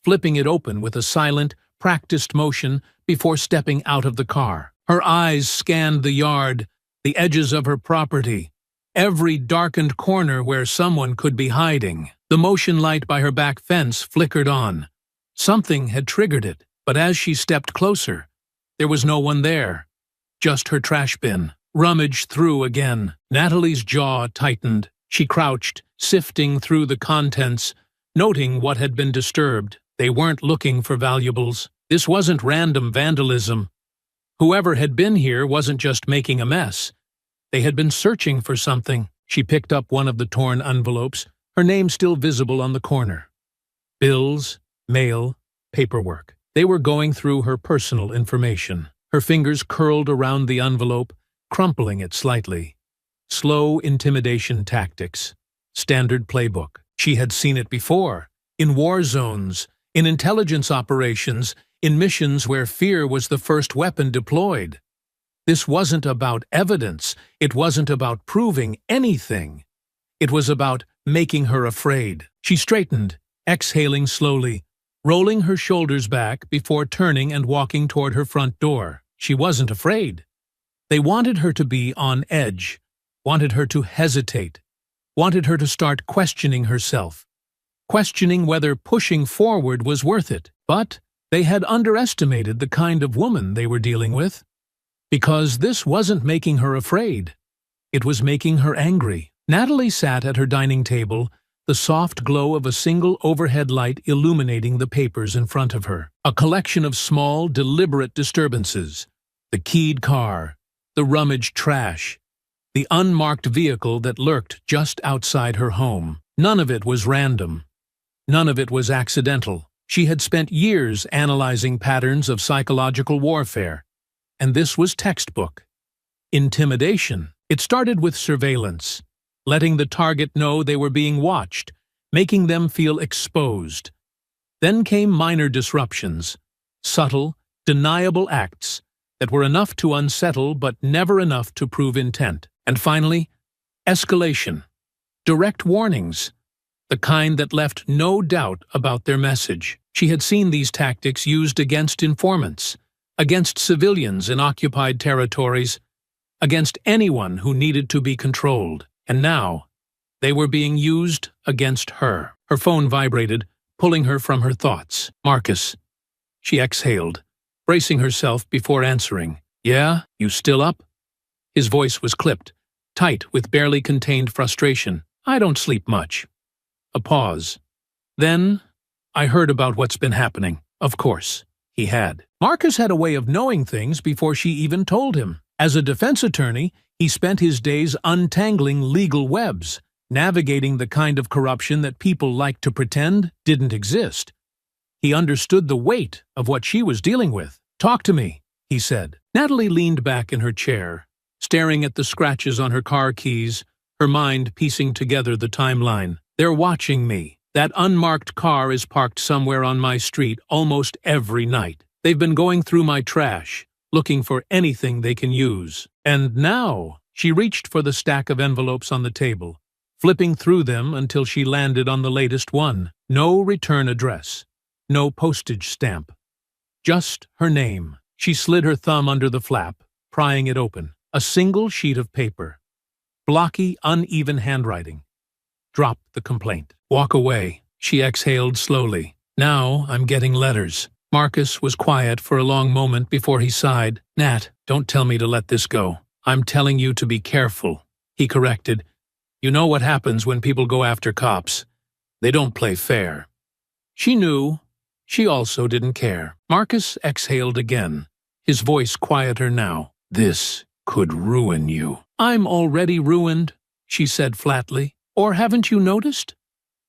flipping it open with a silent, practiced motion before stepping out of the car. Her eyes scanned the yard, the edges of her property, every darkened corner where someone could be hiding. The motion light by her back fence flickered on. Something had triggered it, but as she stepped closer, there was no one there, just her trash bin. Rummaged through again. Natalie's jaw tightened. She crouched, sifting through the contents, noting what had been disturbed. They weren't looking for valuables. This wasn't random vandalism. Whoever had been here wasn't just making a mess. They had been searching for something. She picked up one of the torn envelopes, her name still visible on the corner. Bills, mail, paperwork. They were going through her personal information. Her fingers curled around the envelope, crumpling it slightly. Slow intimidation tactics. Standard playbook. She had seen it before. In war zones, in intelligence operations, in missions where fear was the first weapon deployed. This wasn't about evidence. It wasn't about proving anything. It was about making her afraid. She straightened, exhaling slowly, rolling her shoulders back before turning and walking toward her front door. She wasn't afraid. They wanted her to be on edge, wanted her to hesitate, wanted her to start questioning herself, questioning whether pushing forward was worth it. But they had underestimated the kind of woman they were dealing with. Because this wasn't making her afraid. It was making her angry. Natalie sat at her dining table, the soft glow of a single overhead light illuminating the papers in front of her. A collection of small, deliberate disturbances. The keyed car, the rummaged trash, the unmarked vehicle that lurked just outside her home. None of it was random. None of it was accidental. She had spent years analyzing patterns of psychological warfare. And this was textbook. Intimidation. It started with surveillance, letting the target know they were being watched, making them feel exposed. Then came minor disruptions, subtle, deniable acts that were enough to unsettle but never enough to prove intent. And finally, escalation. Direct warnings, the kind that left no doubt about their message. She had seen these tactics used against informants, against civilians in occupied territories, against anyone who needed to be controlled. And now, they were being used against her. Her phone vibrated, pulling her from her thoughts. Marcus. She exhaled, bracing herself before answering. Yeah, you still up? His voice was clipped, tight with barely contained frustration. I don't sleep much. A pause. Then, I heard about what's been happening. Of course, he had. Marcus had a way of knowing things before she even told him. As a defense attorney, he spent his days untangling legal webs, navigating the kind of corruption that people like to pretend didn't exist. He understood the weight of what she was dealing with. Talk to me, he said. Natalie leaned back in her chair, staring at the scratches on her car keys, her mind piecing together the timeline. They're watching me. That unmarked car is parked somewhere on my street almost every night. They've been going through my trash, looking for anything they can use. And now, she reached for the stack of envelopes on the table, flipping through them until she landed on the latest one. No return address, no postage stamp. Just her name. She slid her thumb under the flap, prying it open. A single sheet of paper. Blocky, uneven handwriting. Drop the complaint. Walk away. She exhaled slowly. Now I'm getting letters. Marcus was quiet for a long moment before he sighed. Nat, don't tell me to let this go. I'm telling you to be careful, he corrected. You know what happens when people go after cops. They don't play fair. She knew. She also didn't care. Marcus exhaled again, his voice quieter now. This could ruin you. I'm already ruined, she said flatly. Or haven't you noticed?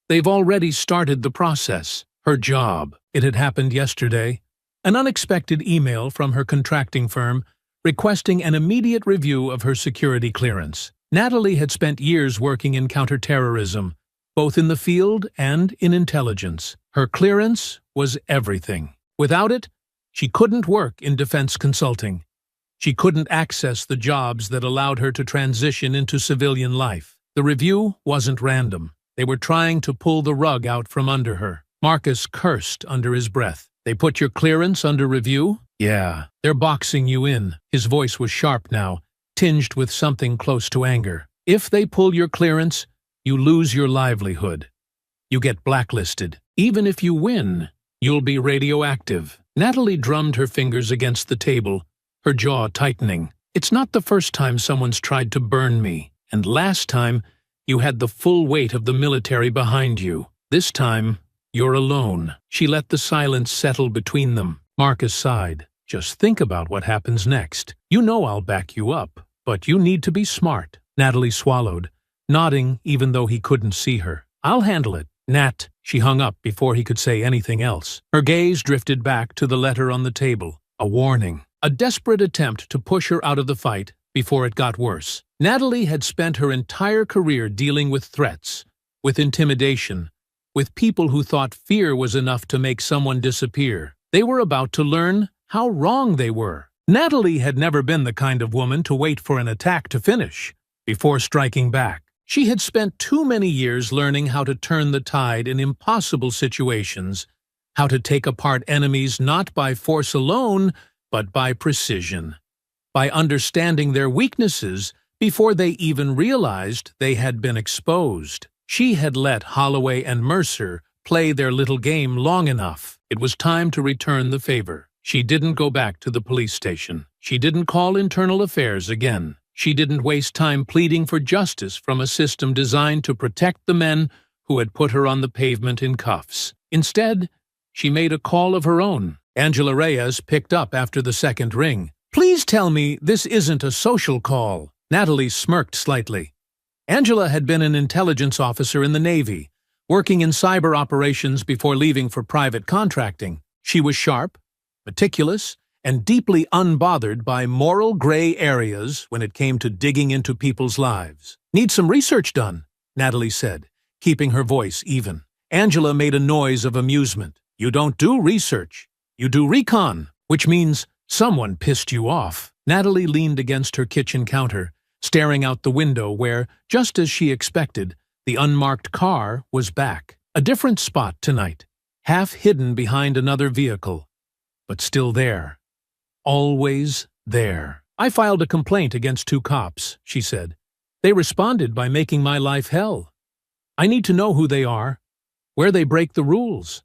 They've already started the process. Her job. It had happened yesterday. An unexpected email from her contracting firm requesting an immediate review of her security clearance. Natalie had spent years working in counterterrorism, both in the field and in intelligence. Her clearance was everything. Without it, she couldn't work in defense consulting. She couldn't access the jobs that allowed her to transition into civilian life. The review wasn't random. They were trying to pull the rug out from under her. Marcus cursed under his breath. They put your clearance under review? Yeah, they're boxing you in. His voice was sharp now, tinged with something close to anger. If they pull your clearance, you lose your livelihood. You get blacklisted. Even if you win, you'll be radioactive. Natalie drummed her fingers against the table, her jaw tightening. It's not the first time someone's tried to burn me, and last time you had the full weight of the military behind you. This time, you're alone. She let the silence settle between them. Marcus sighed. Just think about what happens next. You know I'll back you up, but you need to be smart. Natalie swallowed, nodding even though he couldn't see her. I'll handle it. Nat. She hung up before he could say anything else. Her gaze drifted back to the letter on the table. A warning. A desperate attempt to push her out of the fight before it got worse. Natalie had spent her entire career dealing with threats, with intimidation, with people who thought fear was enough to make someone disappear. They were about to learn how wrong they were. Natalie had never been the kind of woman to wait for an attack to finish before striking back. She had spent too many years learning how to turn the tide in impossible situations, how to take apart enemies not by force alone, but by precision, by understanding their weaknesses Before they even realized they had been exposed, she had let Holloway and Mercer play their little game long enough. It was time to return the favor. She didn't go back to the police station. She didn't call internal affairs again. She didn't waste time pleading for justice from a system designed to protect the men who had put her on the pavement in cuffs. Instead, she made a call of her own. Angela Reyes picked up after the second ring. "Please tell me this isn't a social call." Natalie smirked slightly. Angela had been an intelligence officer in the Navy, working in cyber operations before leaving for private contracting. She was sharp, meticulous, and deeply unbothered by moral gray areas when it came to digging into people's lives. "Need some research done," Natalie said, keeping her voice even. Angela made a noise of amusement. "You don't do research. You do recon, which means someone pissed you off." Natalie leaned against her kitchen counter, staring out the window where, just as she expected, the unmarked car was back. A different spot tonight, half hidden behind another vehicle, but still there. Always there. "I filed a complaint against 2 cops, she said. "They responded by making my life hell. I need to know who they are, where they break the rules,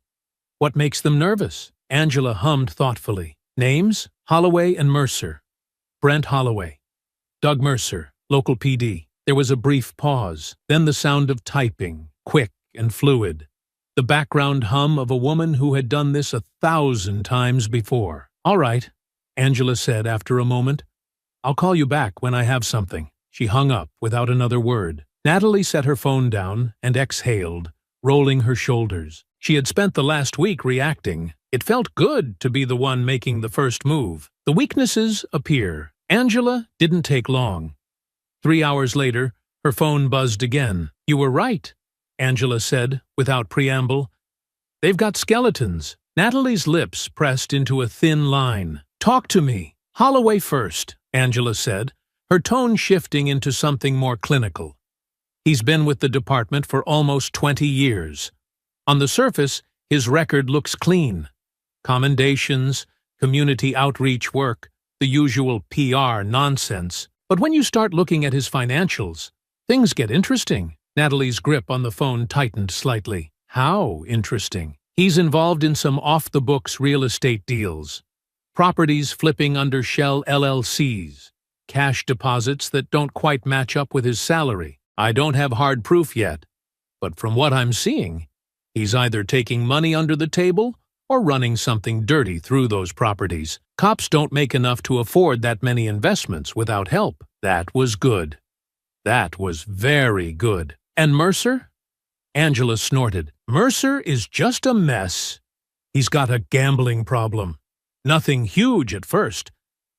what makes them nervous." Angela hummed thoughtfully. "Names? Holloway and Mercer. Brent Holloway. Doug Mercer, local PD." There was a brief pause, then the sound of typing, quick and fluid. The background hum of a woman who had done this 1,000 times before. "All right," Angela said after a moment. "I'll call you back when I have something." She hung up without another word. Natalie set her phone down and exhaled, rolling her shoulders. She had spent the last week reacting. It felt good to be the one making the first move. The weaknesses appear. Angela didn't take long. 3 hours later, her phone buzzed again. "You were right," Angela said, without preamble. "They've got skeletons." Natalie's lips pressed into a thin line. "Talk to me." "Holloway first," Angela said, her tone shifting into something more clinical. "He's been with the department for almost 20 years. On the surface, his record looks clean. Commendations, community outreach work, the usual PR nonsense. But when you start looking at his financials, things get interesting." Natalie's grip on the phone tightened slightly. "How interesting?" "He's involved in some off-the-books real estate deals. Properties flipping under shell LLCs. Cash deposits that don't quite match up with his salary. I don't have hard proof yet, but from what I'm seeing, he's either taking money under the table or running something dirty through those properties. Cops don't make enough to afford that many investments without help." That was good. That was very good. "And Mercer?" Angela snorted. "Mercer is just a mess. He's got a gambling problem. Nothing huge at first,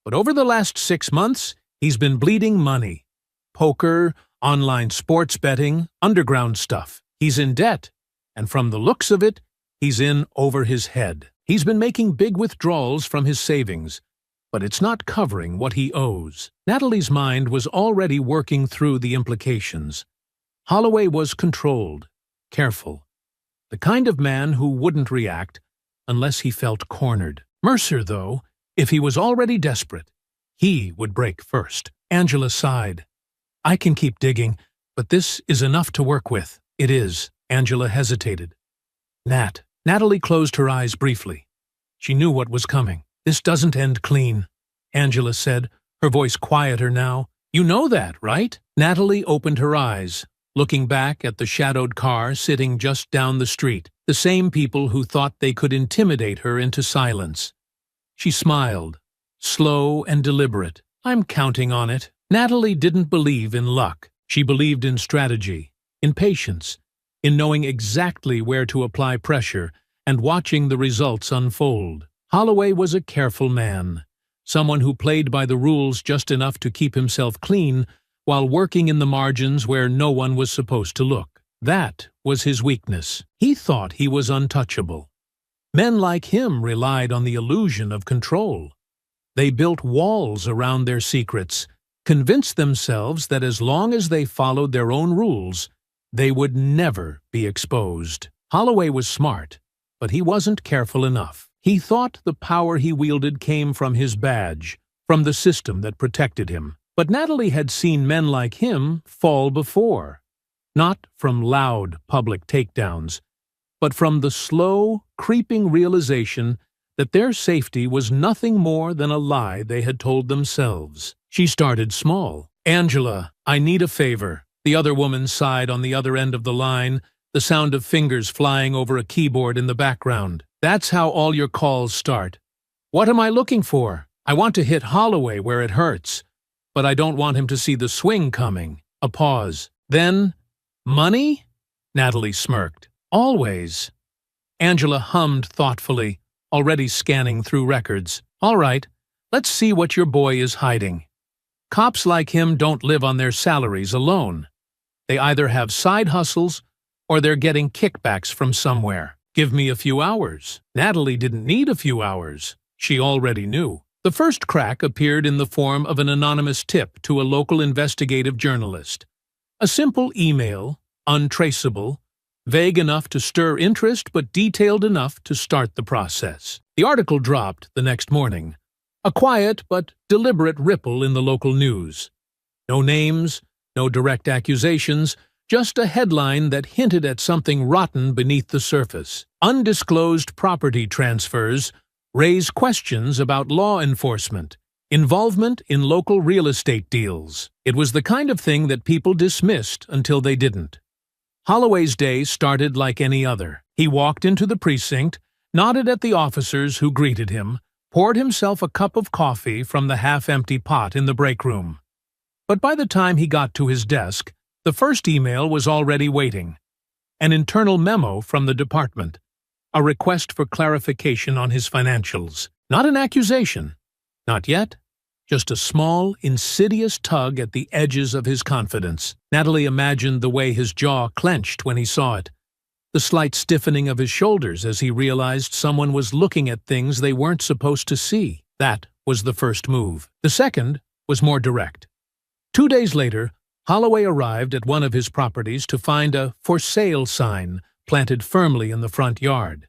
but over the last 6 months, he's been bleeding money. Poker, online sports betting, underground stuff. He's in debt, and from the looks of it, he's in over his head. He's been making big withdrawals from his savings, but it's not covering what he owes." Natalie's mind was already working through the implications. Holloway was controlled, careful, the kind of man who wouldn't react unless he felt cornered. Mercer, though, if he was already desperate, he would break first. Angela sighed. "I can keep digging, but this is enough to work with." "It is." Angela hesitated. Natalie closed her eyes briefly. She knew what was coming. "This doesn't end clean," Angela said, her voice quieter now. "You know that, right?" Natalie opened her eyes, looking back at the shadowed car sitting just down the street, the same people who thought they could intimidate her into silence. She smiled, slow and deliberate. "I'm counting on it." Natalie didn't believe in luck. She believed in strategy, in patience, in knowing exactly where to apply pressure and watching the results unfold. Holloway was a careful man, someone who played by the rules just enough to keep himself clean while working in the margins where no one was supposed to look. That was his weakness. He thought he was untouchable. Men like him relied on the illusion of control. They built walls around their secrets, convinced themselves that as long as they followed their own rules, they would never be exposed. Holloway was smart, but he wasn't careful enough. He thought the power he wielded came from his badge, from the system that protected him. But Natalie had seen men like him fall before, not from loud public takedowns, but from the slow, creeping realization that their safety was nothing more than a lie they had told themselves. She started small. "Angela, I need a favor." The other woman sighed on the other end of the line, the sound of fingers flying over a keyboard in the background. "That's how all your calls start. What am I looking for? I want to hit Holloway where it hurts, but I don't want him to see the swing coming." A pause. Then, "Money?" Natalie smirked. "Always." Angela hummed thoughtfully, already scanning through records. "All right, let's see what your boy is hiding. Cops like him don't live on their salaries alone. They either have side hustles or they're getting kickbacks from somewhere. Give me a few hours." Natalie didn't need a few hours. She already knew. The first crack appeared in the form of an anonymous tip to a local investigative journalist. A simple email, untraceable, vague enough to stir interest but detailed enough to start the process. The article dropped the next morning, a quiet but deliberate ripple in the local news. No names, no direct accusations, just a headline that hinted at something rotten beneath the surface. Undisclosed property transfers raise questions about law enforcement, involvement in local real estate deals. It was the kind of thing that people dismissed until they didn't. Holloway's day started like any other. He walked into the precinct, nodded at the officers who greeted him, poured himself a cup of coffee from the half-empty pot in the break room. But by the time he got to his desk, the first email was already waiting. An internal memo from the department. A request for clarification on his financials. Not an accusation. Not yet. Just a small, insidious tug at the edges of his confidence. Natalie imagined the way his jaw clenched when he saw it. The slight stiffening of his shoulders as he realized someone was looking at things they weren't supposed to see. That was the first move. The second was more direct. 2 days later, Holloway arrived at one of his properties to find a "for sale" sign planted firmly in the front yard.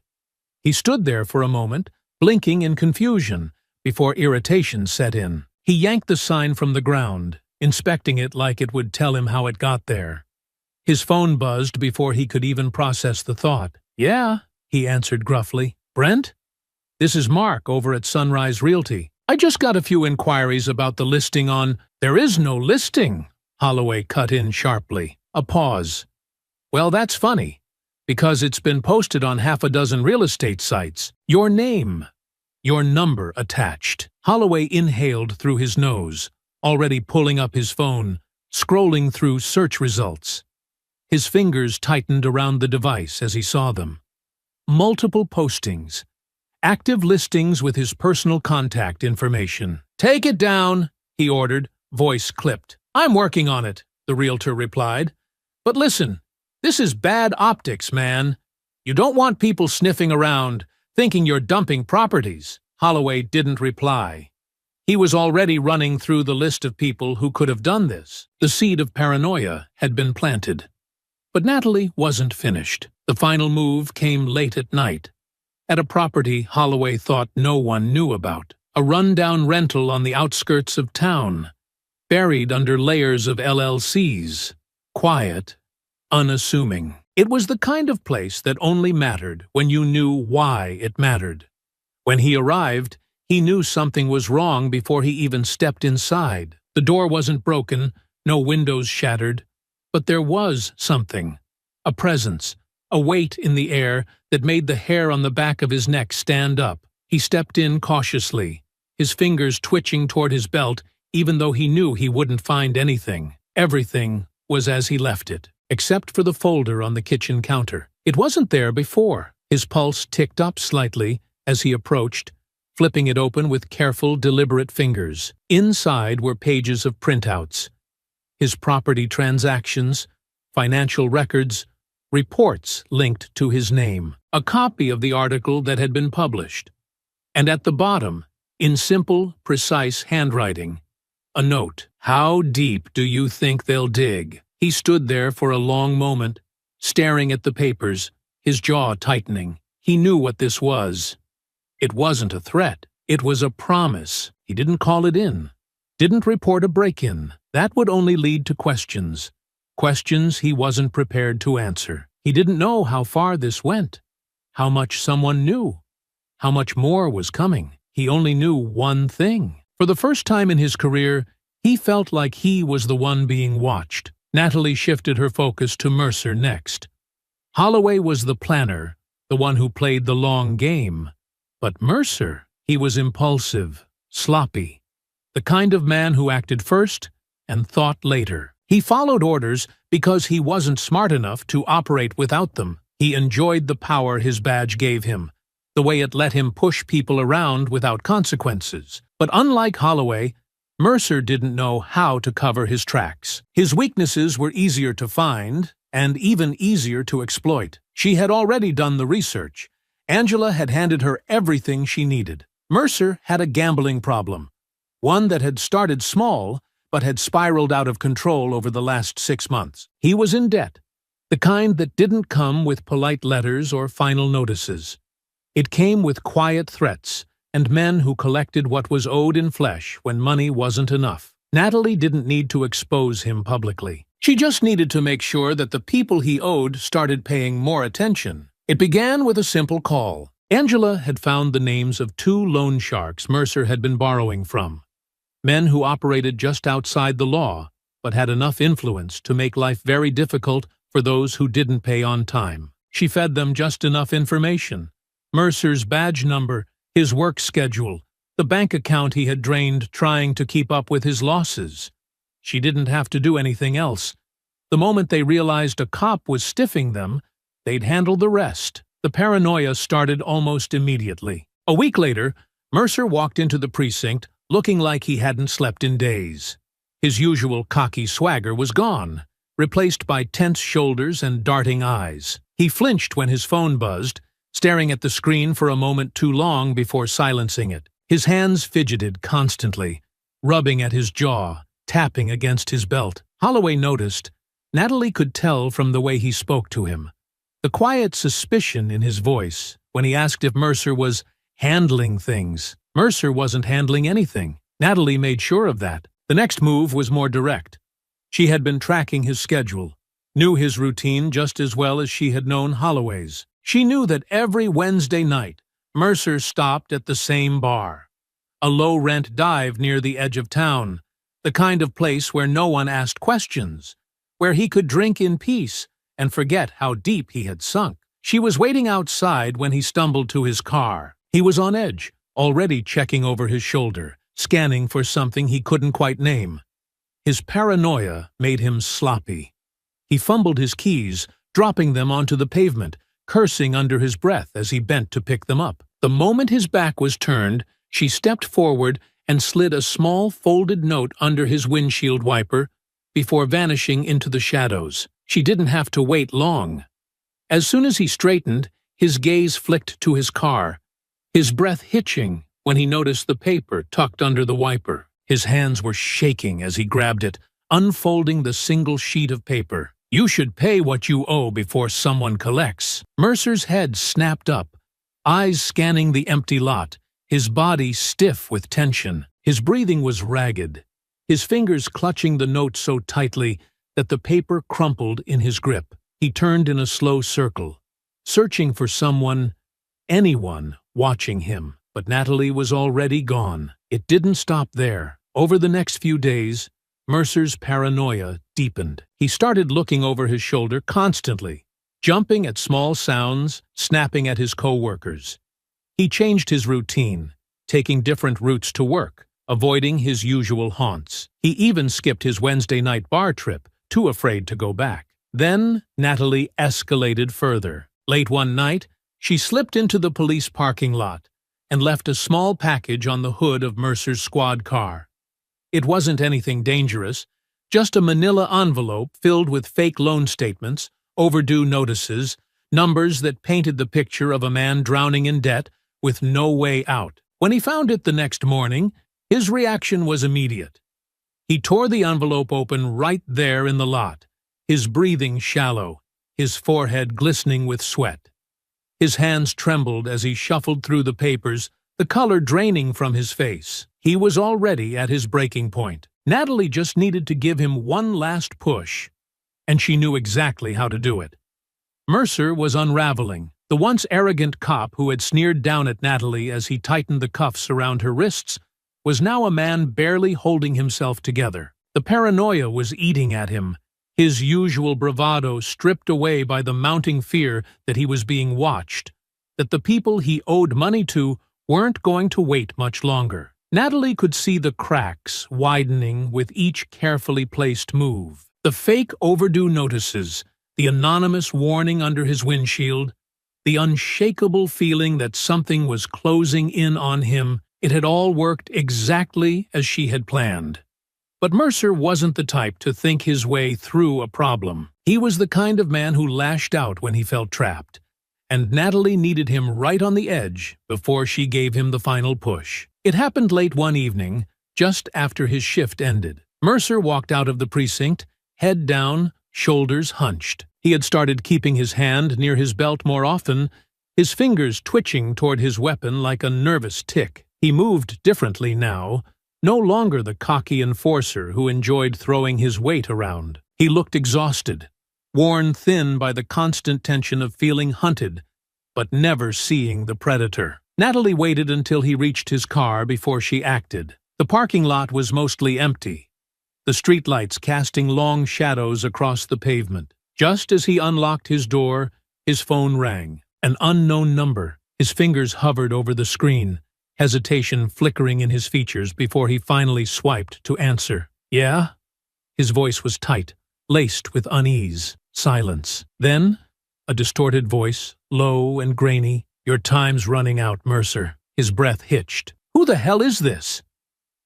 He stood there for a moment, blinking in confusion, before irritation set in. He yanked the sign from the ground, inspecting it like it would tell him how it got there. His phone buzzed before he could even process the thought. "Yeah," he answered gruffly. "Brent? This is Mark over at Sunrise Realty. I just got a few inquiries about the listing on—" "There is no listing," Holloway cut in sharply. A pause. "Well, that's funny, because it's been posted on half a dozen real estate sites. Your name, your number attached." Holloway inhaled through his nose, already pulling up his phone, scrolling through search results. His fingers tightened around the device as he saw them. Multiple postings. Active listings with his personal contact information. "Take it down," he ordered, voice clipped. "I'm working on it," the realtor replied. "But listen, this is bad optics, man. You don't want people sniffing around, thinking you're dumping properties." Holloway didn't reply. He was already running through the list of people who could have done this. The seed of paranoia had been planted. But Natalie wasn't finished. The final move came late at night, at a property Holloway thought no one knew about. A rundown rental on the outskirts of town, buried under layers of LLCs. Quiet, unassuming. It was the kind of place that only mattered when you knew why it mattered. When he arrived, he knew something was wrong before he even stepped inside. The door wasn't broken, no windows shattered, but there was something. A presence, a weight in the air that made the hair on the back of his neck stand up. He stepped in cautiously, his fingers twitching toward his belt, even though he knew he wouldn't find anything. Everything was as he left it, except for the folder on the kitchen counter. It wasn't there before. His pulse ticked up slightly as he approached, flipping it open with careful, deliberate fingers. Inside were pages of printouts. His property transactions, financial records, reports linked to his name. A copy of the article that had been published. And at the bottom, in simple, precise handwriting, a note. "How deep do you think they'll dig?" He stood there for a long moment, staring at the papers, his jaw tightening. He knew what this was. It wasn't a threat. It was a promise. He didn't call it in. Didn't report a break-in. That would only lead to questions. Questions he wasn't prepared to answer. He didn't know how far this went, how much someone knew, how much more was coming. He only knew one thing. For the first time in his career, he felt like he was the one being watched. Natalie shifted her focus to Mercer next. Holloway was the planner, the one who played the long game. But Mercer, he was impulsive, sloppy, the kind of man who acted first and thought later. He followed orders because he wasn't smart enough to operate without them. He enjoyed the power his badge gave him, the way it let him push people around without consequences. But unlike Holloway, Mercer didn't know how to cover his tracks. His weaknesses were easier to find and even easier to exploit. She had already done the research. Angela had handed her everything she needed. Mercer had a gambling problem, one that had started small but had spiraled out of control over the last 6 months. He was in debt, the kind that didn't come with polite letters or final notices. It came with quiet threats and men who collected what was owed in flesh when money wasn't enough. Natalie didn't need to expose him publicly. She just needed to make sure that the people he owed started paying more attention. It began with a simple call. Angela had found the names of 2 loan sharks Mercer had been borrowing from. Men who operated just outside the law, but had enough influence to make life very difficult for those who didn't pay on time. She fed them just enough information. Mercer's badge number, his work schedule, the bank account he had drained trying to keep up with his losses. She didn't have to do anything else. The moment they realized a cop was stiffing them, they'd handle the rest. The paranoia started almost immediately. A week later, Mercer walked into the precinct looking like he hadn't slept in days. His usual cocky swagger was gone, replaced by tense shoulders and darting eyes. He flinched when his phone buzzed, staring at the screen for a moment too long before silencing it. His hands fidgeted constantly, rubbing at his jaw, tapping against his belt. Holloway noticed. Natalie could tell from the way he spoke to him. The quiet suspicion in his voice when he asked if Mercer was handling things. Mercer wasn't handling anything. Natalie made sure of that. The next move was more direct. She had been tracking his schedule, knew his routine just as well as she had known Holloway's. She knew that every Wednesday night, Mercer stopped at the same bar, a low-rent dive near the edge of town, the kind of place where no one asked questions, where he could drink in peace and forget how deep he had sunk. She was waiting outside when he stumbled to his car. He was on edge, already checking over his shoulder, scanning for something he couldn't quite name. His paranoia made him sloppy. He fumbled his keys, dropping them onto the pavement, cursing under his breath as he bent to pick them up. The moment his back was turned, she stepped forward and slid a small folded note under his windshield wiper before vanishing into the shadows. She didn't have to wait long. As soon as he straightened, his gaze flicked to his car, his breath hitching when he noticed the paper tucked under the wiper. His hands were shaking as he grabbed it, unfolding the single sheet of paper. "You should pay what you owe before someone collects." Mercer's head snapped up, eyes scanning the empty lot, his body stiff with tension. His breathing was ragged, his fingers clutching the note so tightly that the paper crumpled in his grip. He turned in a slow circle, searching for someone, anyone, watching him. But Natalie was already gone. It didn't stop there. Over the next few days, Mercer's paranoia deepened. He started looking over his shoulder constantly, jumping at small sounds, snapping at his co-workers. He changed his routine, taking different routes to work, avoiding his usual haunts. He even skipped his Wednesday night bar trip, too afraid to go back. Then Natalie escalated further. Late one night, she slipped into the police parking lot and left a small package on the hood of Mercer's squad car. It wasn't anything dangerous, just a manila envelope filled with fake loan statements, overdue notices, numbers that painted the picture of a man drowning in debt with no way out. When he found it the next morning, his reaction was immediate. He tore the envelope open right there in the lot, his breathing shallow, his forehead glistening with sweat. His hands trembled as he shuffled through the papers the color draining from his face. He was already at his breaking point. Natalie just needed to give him one last push, and she knew exactly how to do it. Mercer was unraveling. The once arrogant cop who had sneered down at Natalie as he tightened the cuffs around her wrists was now a man barely holding himself together. The paranoia was eating at him, his usual bravado stripped away by the mounting fear that he was being watched, that the people he owed money to weren't going to wait much longer. Natalie could see the cracks widening with each carefully placed move. The fake overdue notices, the anonymous warning under his windshield, the unshakable feeling that something was closing in on him. It had all worked exactly as she had planned. But Mercer wasn't the type to think his way through a problem. He was the kind of man who lashed out when he felt trapped, and Natalie needed him right on the edge before she gave him the final push. It happened late one evening, just after his shift ended. Mercer walked out of the precinct, head down, shoulders hunched. He had started keeping his hand near his belt more often, his fingers twitching toward his weapon like a nervous tick. He moved differently now, no longer the cocky enforcer who enjoyed throwing his weight around. He looked exhausted, worn thin by the constant tension of feeling hunted, but never seeing the predator. Natalie waited until he reached his car before she acted. The parking lot was mostly empty, the streetlights casting long shadows across the pavement. Just as he unlocked his door, his phone rang. An unknown number. His fingers hovered over the screen, hesitation flickering in his features before he finally swiped to answer. "Yeah?" His voice was tight, laced with unease. Silence. Then, a distorted voice, low and grainy. "Your time's running out, Mercer." His breath hitched. "Who the hell is this?"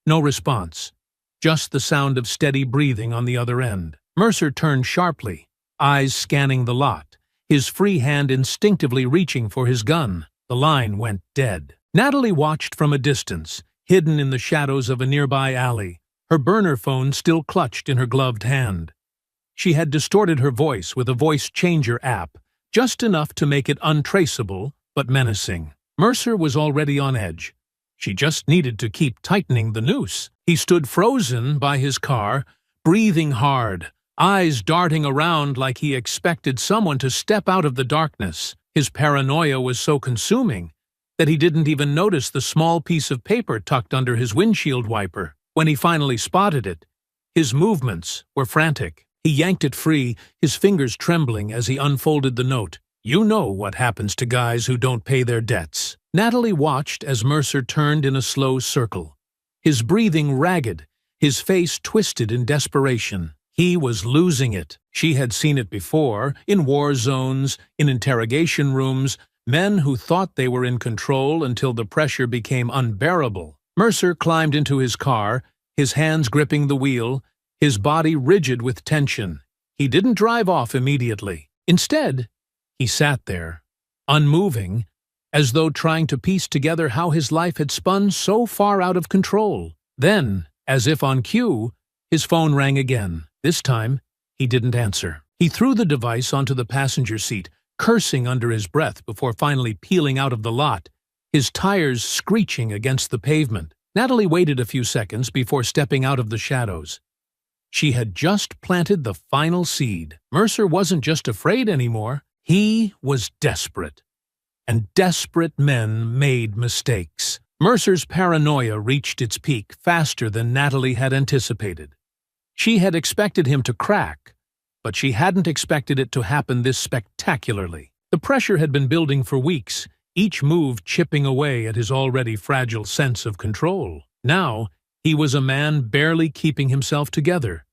No response. Just the sound of steady breathing on the other end. Mercer turned sharply, eyes scanning the lot, his free hand instinctively reaching for his gun. The line went dead. Natalie watched from a distance, hidden in the shadows of a nearby alley, her burner phone still clutched in her gloved hand. She had distorted her voice with a voice changer app, just enough to make it untraceable but menacing. Mercer was already on edge. She just needed to keep tightening the noose. He stood frozen by his car, breathing hard, eyes darting around like he expected someone to step out of the darkness. His paranoia was so consuming that he didn't even notice the small piece of paper tucked under his windshield wiper. When he finally spotted it, his movements were frantic. He yanked it free, his fingers trembling as he unfolded the note. "You know what happens to guys who don't pay their debts." Natalie watched as Mercer turned in a slow circle, his breathing ragged, his face twisted in desperation. He was losing it. She had seen it before, in war zones, in interrogation rooms, men who thought they were in control until the pressure became unbearable. Mercer climbed into his car, his hands gripping the wheel, his body rigid with tension. He didn't drive off immediately. Instead, he sat there, unmoving, as though trying to piece together how his life had spun so far out of control. Then, as if on cue, his phone rang again. This time, he didn't answer. He threw the device onto the passenger seat, cursing under his breath before finally peeling out of the lot, his tires screeching against the pavement. Natalie waited a few seconds before stepping out of the shadows. She had just planted the final seed. Mercer wasn't just afraid anymore. He was desperate. And desperate men made mistakes. Mercer's paranoia reached its peak faster than Natalie had anticipated. She had expected him to crack, but she hadn't expected it to happen this spectacularly. The pressure had been building for weeks, each move chipping away at his already fragile sense of control. Now, he was a man barely keeping himself together,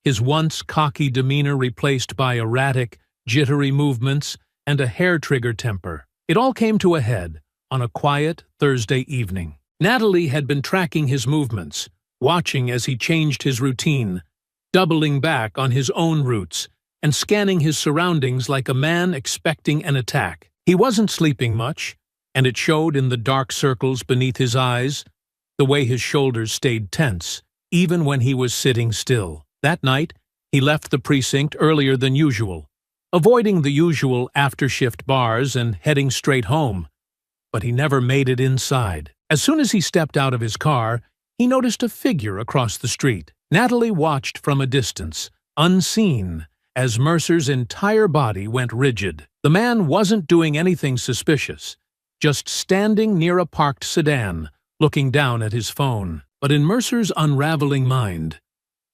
his once cocky demeanor replaced by erratic, jittery movements and a hair-trigger temper. It all came to a head on a quiet Thursday evening. Natalie had been tracking his movements, watching as he changed his routine, doubling back on his own routes, and scanning his surroundings like a man expecting an attack. He wasn't sleeping much, and it showed in the dark circles beneath his eyes, the way his shoulders stayed tense, even when he was sitting still. That night, he left the precinct earlier than usual, avoiding the usual after-shift bars and heading straight home. But he never made it inside. As soon as he stepped out of his car, he noticed a figure across the street. Natalie watched from a distance, unseen, as Mercer's entire body went rigid. The man wasn't doing anything suspicious, just standing near a parked sedan, looking down at his phone. But in Mercer's unraveling mind,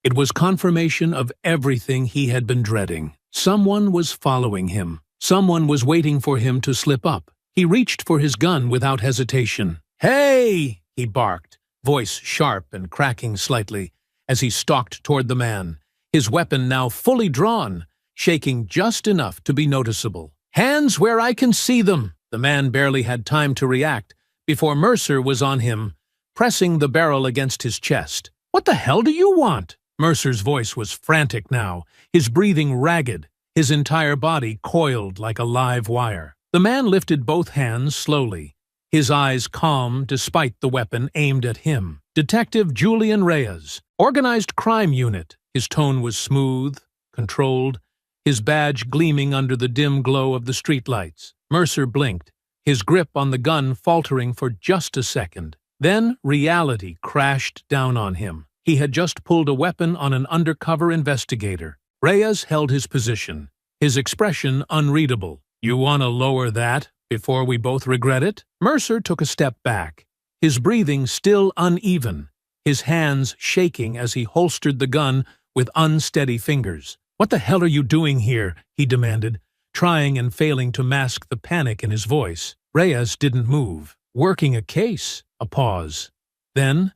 it was confirmation of everything he had been dreading. Someone was following him. Someone was waiting for him to slip up. He reached for his gun without hesitation. "Hey!" he barked, voice sharp and cracking slightly, as he stalked toward the man, his weapon now fully drawn, shaking just enough to be noticeable. "Hands where I can see them!" The man barely had time to react before Mercer was on him, pressing the barrel against his chest. "What the hell do you want?" Mercer's voice was frantic now, his breathing ragged, his entire body coiled like a live wire. The man lifted both hands slowly, his eyes calm despite the weapon aimed at him. "Detective Julian Reyes, Organized Crime Unit." His tone was smooth, controlled, his badge gleaming under the dim glow of the streetlights. Mercer blinked, his grip on the gun faltering for just a second. Then reality crashed down on him. He had just pulled a weapon on an undercover investigator. Reyes held his position, his expression unreadable. "You want to lower that before we both regret it?" Mercer took a step back, his breathing still uneven, his hands shaking as he holstered the gun with unsteady fingers. "What the hell are you doing here?" he demanded, trying and failing to mask the panic in his voice. Reyes didn't move. "Working a case." A pause. Then,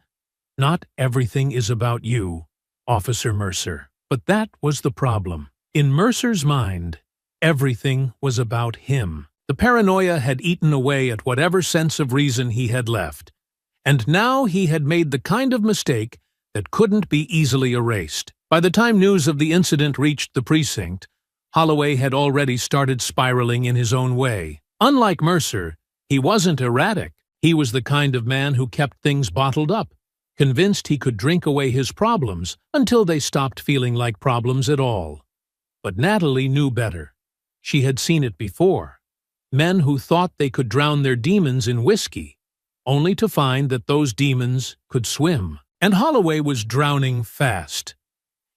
"Not everything is about you, Officer Mercer." But that was the problem. In Mercer's mind, everything was about him. The paranoia had eaten away at whatever sense of reason he had left, and now he had made the kind of mistake that couldn't be easily erased. By the time news of the incident reached the precinct, Holloway had already started spiraling in his own way. Unlike Mercer, he wasn't erratic. He was the kind of man who kept things bottled up, convinced he could drink away his problems until they stopped feeling like problems at all. But Natalie knew better. She had seen it before. Men who thought they could drown their demons in whiskey, only to find that those demons could swim. And Holloway was drowning fast.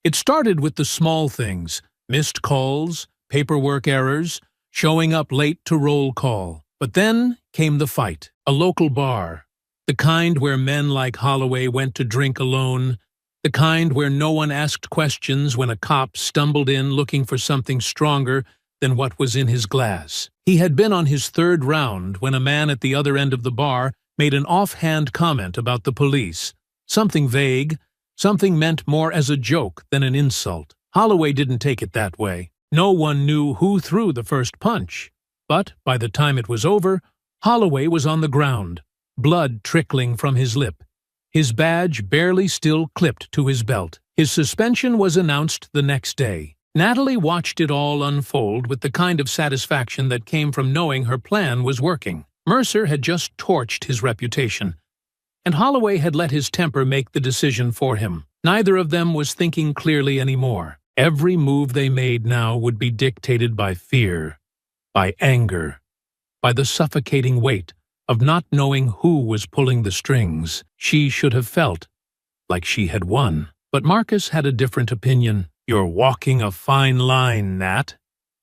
It started with the small things: missed calls, paperwork errors, showing up late to roll call. But then came the fight. A local bar. The kind where men like Holloway went to drink alone. The kind where no one asked questions when a cop stumbled in looking for something stronger than what was in his glass. He had been on his third round when a man at the other end of the bar made an offhand comment about the police. Something vague, something meant more as a joke than an insult. Holloway didn't take it that way. No one knew who threw the first punch. But by the time it was over, Holloway was on the ground, blood trickling from his lip, his badge barely still clipped to his belt. His suspension was announced the next day. Natalie watched it all unfold with the kind of satisfaction that came from knowing her plan was working. Mercer had just torched his reputation, and Holloway had let his temper make the decision for him. Neither of them was thinking clearly anymore. Every move they made now would be dictated by fear, by anger, by the suffocating weight of not knowing who was pulling the strings. She should have felt like she had won. But Marcus had a different opinion. "You're walking a fine line, Nat."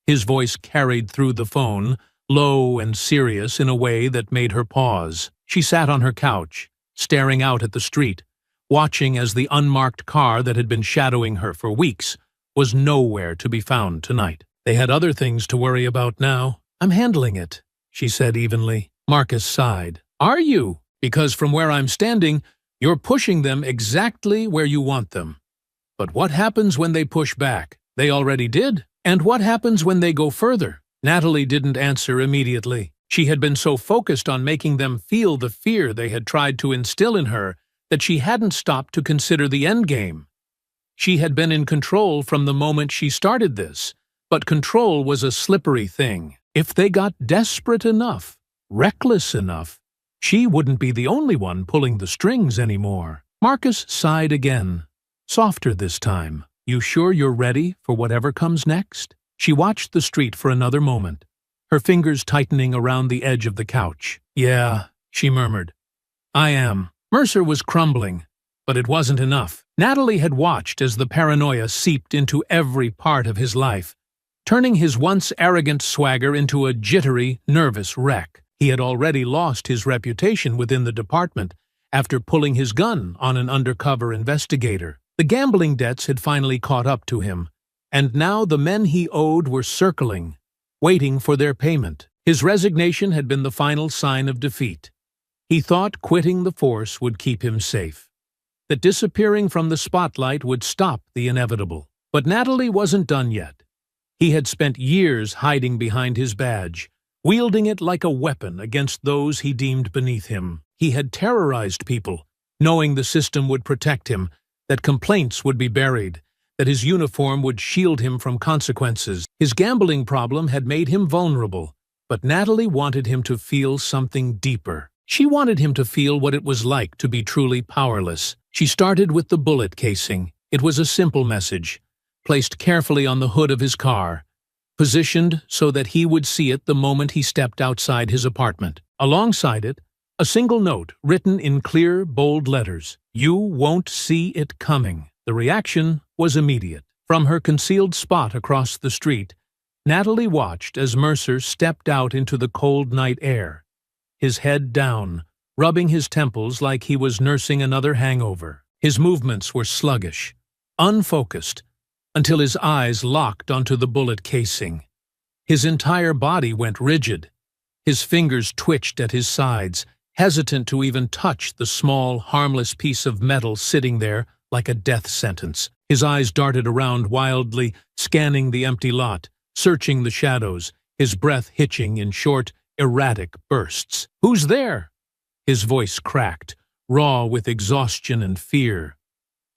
His voice carried through the phone, low and serious in a way that made her pause. She sat on her couch, staring out at the street, watching as the unmarked car that had been shadowing her for weeks was nowhere to be found tonight. They had other things to worry about now. "I'm handling it," she said evenly. Marcus sighed. "Are you? Because from where I'm standing, you're pushing them exactly where you want them. But what happens when they push back? They already did. And what happens when they go further?" Natalie didn't answer immediately. She had been so focused on making them feel the fear they had tried to instill in her that she hadn't stopped to consider the endgame. She had been in control from the moment she started this, but control was a slippery thing. If they got desperate enough, reckless enough, she wouldn't be the only one pulling the strings anymore. Marcus sighed again, softer this time. "You sure you're ready for whatever comes next?" She watched the street for another moment, her fingers tightening around the edge of the couch. "Yeah," she murmured. I am. Mercer was crumbling, but it wasn't enough. Natalie had watched as the paranoia seeped into every part of his life, turning his once arrogant swagger into a jittery, nervous wreck. He had already lost his reputation within the department after pulling his gun on an undercover investigator. The gambling debts had finally caught up to him, and now the men he owed were circling, waiting for their payment. His resignation had been the final sign of defeat. He thought quitting the force would keep him safe, that disappearing from the spotlight would stop the inevitable. But Natalie wasn't done yet. He had spent years hiding behind his badge, wielding it like a weapon against those he deemed beneath him. He had terrorized people, knowing the system would protect him, that complaints would be buried, that his uniform would shield him from consequences. His gambling problem had made him vulnerable, but Natalie wanted him to feel something deeper. She wanted him to feel what it was like to be truly powerless. She started with the bullet casing. It was a simple message, placed carefully on the hood of his car, positioned so that he would see it the moment he stepped outside his apartment. Alongside it, a single note written in clear, bold letters. You won't see it coming. The reaction was immediate. From her concealed spot across the street, Natalie watched as Mercer stepped out into the cold night air, his head down, rubbing his temples like he was nursing another hangover. His movements were sluggish, unfocused, until his eyes locked onto the bullet casing. His entire body went rigid. His fingers twitched at his sides, hesitant to even touch the small, harmless piece of metal sitting there like a death sentence. His eyes darted around wildly, scanning the empty lot, searching the shadows, his breath hitching in short, erratic bursts. Who's there? His voice cracked, raw with exhaustion and fear.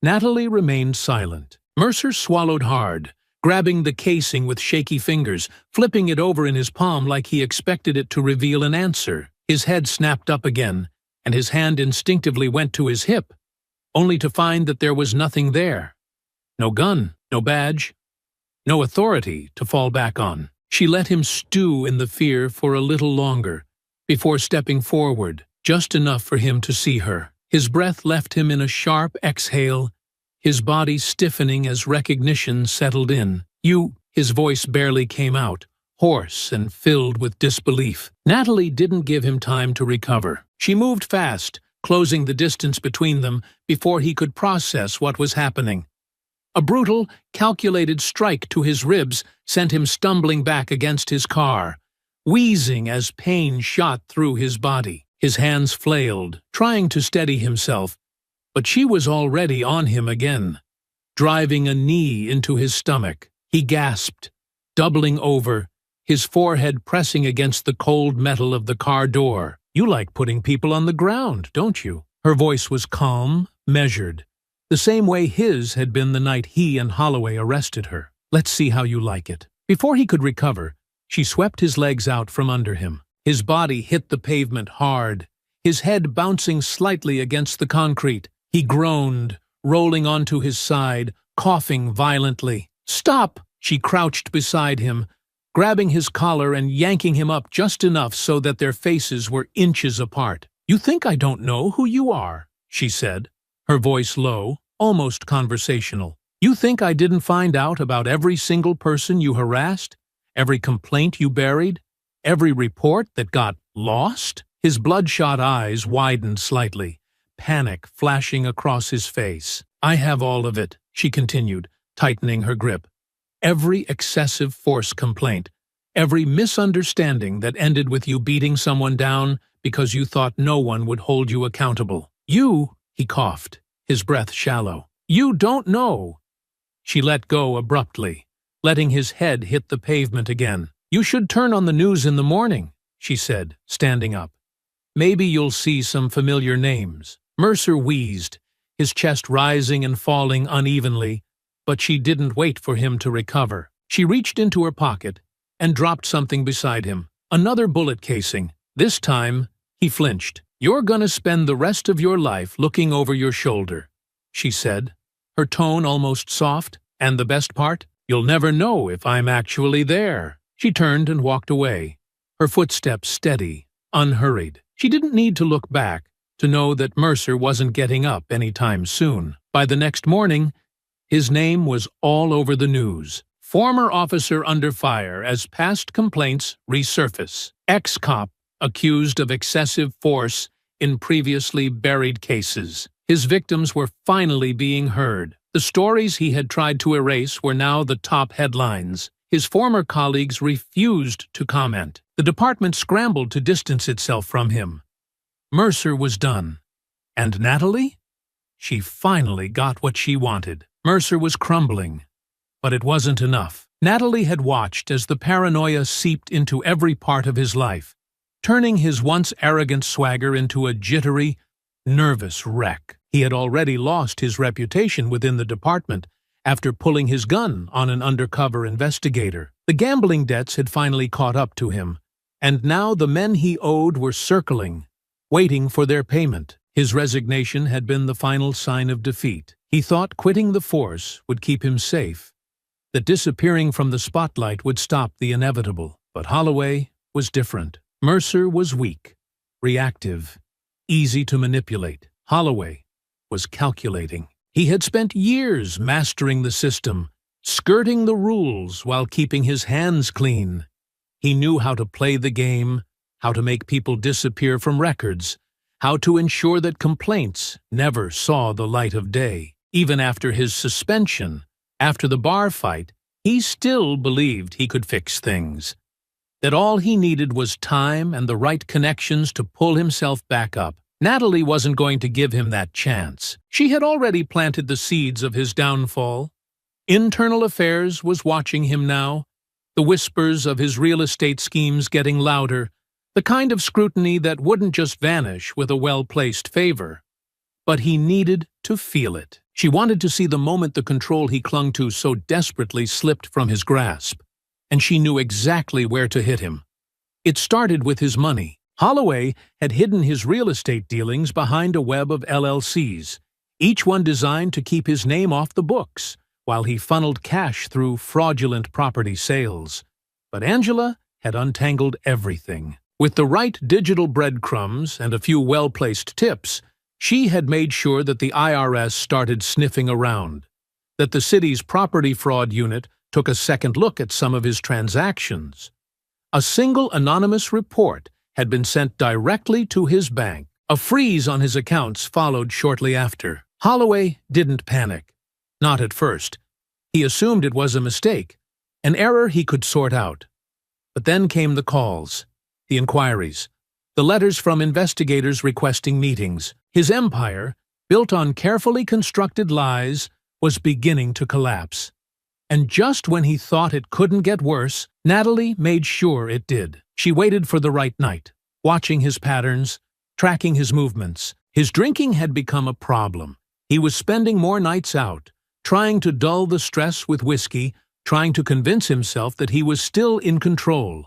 Natalie remained silent. Mercer swallowed hard, grabbing the casing with shaky fingers, flipping it over in his palm like he expected it to reveal an answer. His head snapped up again, and his hand instinctively went to his hip, only to find that there was nothing there. No gun, no badge, no authority to fall back on. She let him stew in the fear for a little longer, before stepping forward, just enough for him to see her. His breath left him in a sharp exhale, his body stiffening as recognition settled in. You, his voice barely came out, hoarse and filled with disbelief. Natalie didn't give him time to recover. She moved fast, closing the distance between them before he could process what was happening. A brutal, calculated strike to his ribs sent him stumbling back against his car, wheezing as pain shot through his body. His hands flailed, trying to steady himself, but she was already on him again, driving a knee into his stomach. He gasped, doubling over, his forehead pressing against the cold metal of the car door. You like putting people on the ground, don't you? Her voice was calm, measured, the same way his had been the night he and Holloway arrested her. Let's see how you like it. Before he could recover, she swept his legs out from under him. His body hit the pavement hard, his head bouncing slightly against the concrete. He groaned, rolling onto his side, coughing violently. Stop! She crouched beside him, grabbing his collar and yanking him up just enough so that their faces were inches apart. You think I don't know who you are, she said, her voice low, almost conversational. You think I didn't find out about every single person you harassed, every complaint you buried, every report that got lost? His bloodshot eyes widened slightly, panic flashing across his face. I have all of it, she continued, tightening her grip. Every excessive force complaint, every misunderstanding that ended with you beating someone down because you thought no one would hold you accountable. You, he coughed, his breath shallow. You don't know. She let go abruptly, letting his head hit the pavement again. You should turn on the news in the morning, she said, standing up. Maybe you'll see some familiar names. Mercer wheezed, his chest rising and falling unevenly, but she didn't wait for him to recover. She reached into her pocket and dropped something beside him. Another bullet casing. This time, he flinched. You're gonna spend the rest of your life looking over your shoulder, she said, her tone almost soft. And the best part? You'll never know if I'm actually there. She turned and walked away, her footsteps steady, unhurried. She didn't need to look back, to know that Mercer wasn't getting up anytime soon. By the next morning, his name was all over the news. Former officer under fire as past complaints resurface. Ex-cop accused of excessive force in previously buried cases. His victims were finally being heard. The stories he had tried to erase were now the top headlines. His former colleagues refused to comment. The department scrambled to distance itself from him. Mercer was done. And Natalie? She finally got what she wanted. Mercer was crumbling. But it wasn't enough. Natalie had watched as the paranoia seeped into every part of his life, turning his once arrogant swagger into a jittery, nervous wreck. He had already lost his reputation within the department after pulling his gun on an undercover investigator. The gambling debts had finally caught up to him, and now the men he owed were circling, waiting for their payment. His resignation had been the final sign of defeat. He thought quitting the force would keep him safe, that disappearing from the spotlight would stop the inevitable. But Holloway was different. Mercer was weak, reactive, easy to manipulate. Holloway was calculating. He had spent years mastering the system, skirting the rules while keeping his hands clean. He knew how to play the game, how to make people disappear from records, how to ensure that complaints never saw the light of day. Even after his suspension, after the bar fight, he still believed he could fix things. That all he needed was time and the right connections to pull himself back up. Natalie wasn't going to give him that chance. She had already planted the seeds of his downfall. Internal Affairs was watching him now, the whispers of his real estate schemes getting louder, the kind of scrutiny that wouldn't just vanish with a well-placed favor. But he needed to feel it. She wanted to see the moment the control he clung to so desperately slipped from his grasp, and she knew exactly where to hit him. It started with his money. Holloway had hidden his real estate dealings behind a web of LLCs, each one designed to keep his name off the books, while he funneled cash through fraudulent property sales. But Angela had untangled everything. With the right digital breadcrumbs and a few well-placed tips, she had made sure that the IRS started sniffing around, that the city's property fraud unit took a second look at some of his transactions. A single anonymous report had been sent directly to his bank. A freeze on his accounts followed shortly after. Holloway didn't panic. Not at first. He assumed it was a mistake, an error he could sort out. But then came the calls, the inquiries, the letters from investigators requesting meetings. His empire, built on carefully constructed lies, was beginning to collapse. And just when he thought it couldn't get worse, Natalie made sure it did. She waited for the right night, watching his patterns, tracking his movements. His drinking had become a problem. He was spending more nights out, trying to dull the stress with whiskey, trying to convince himself that he was still in control.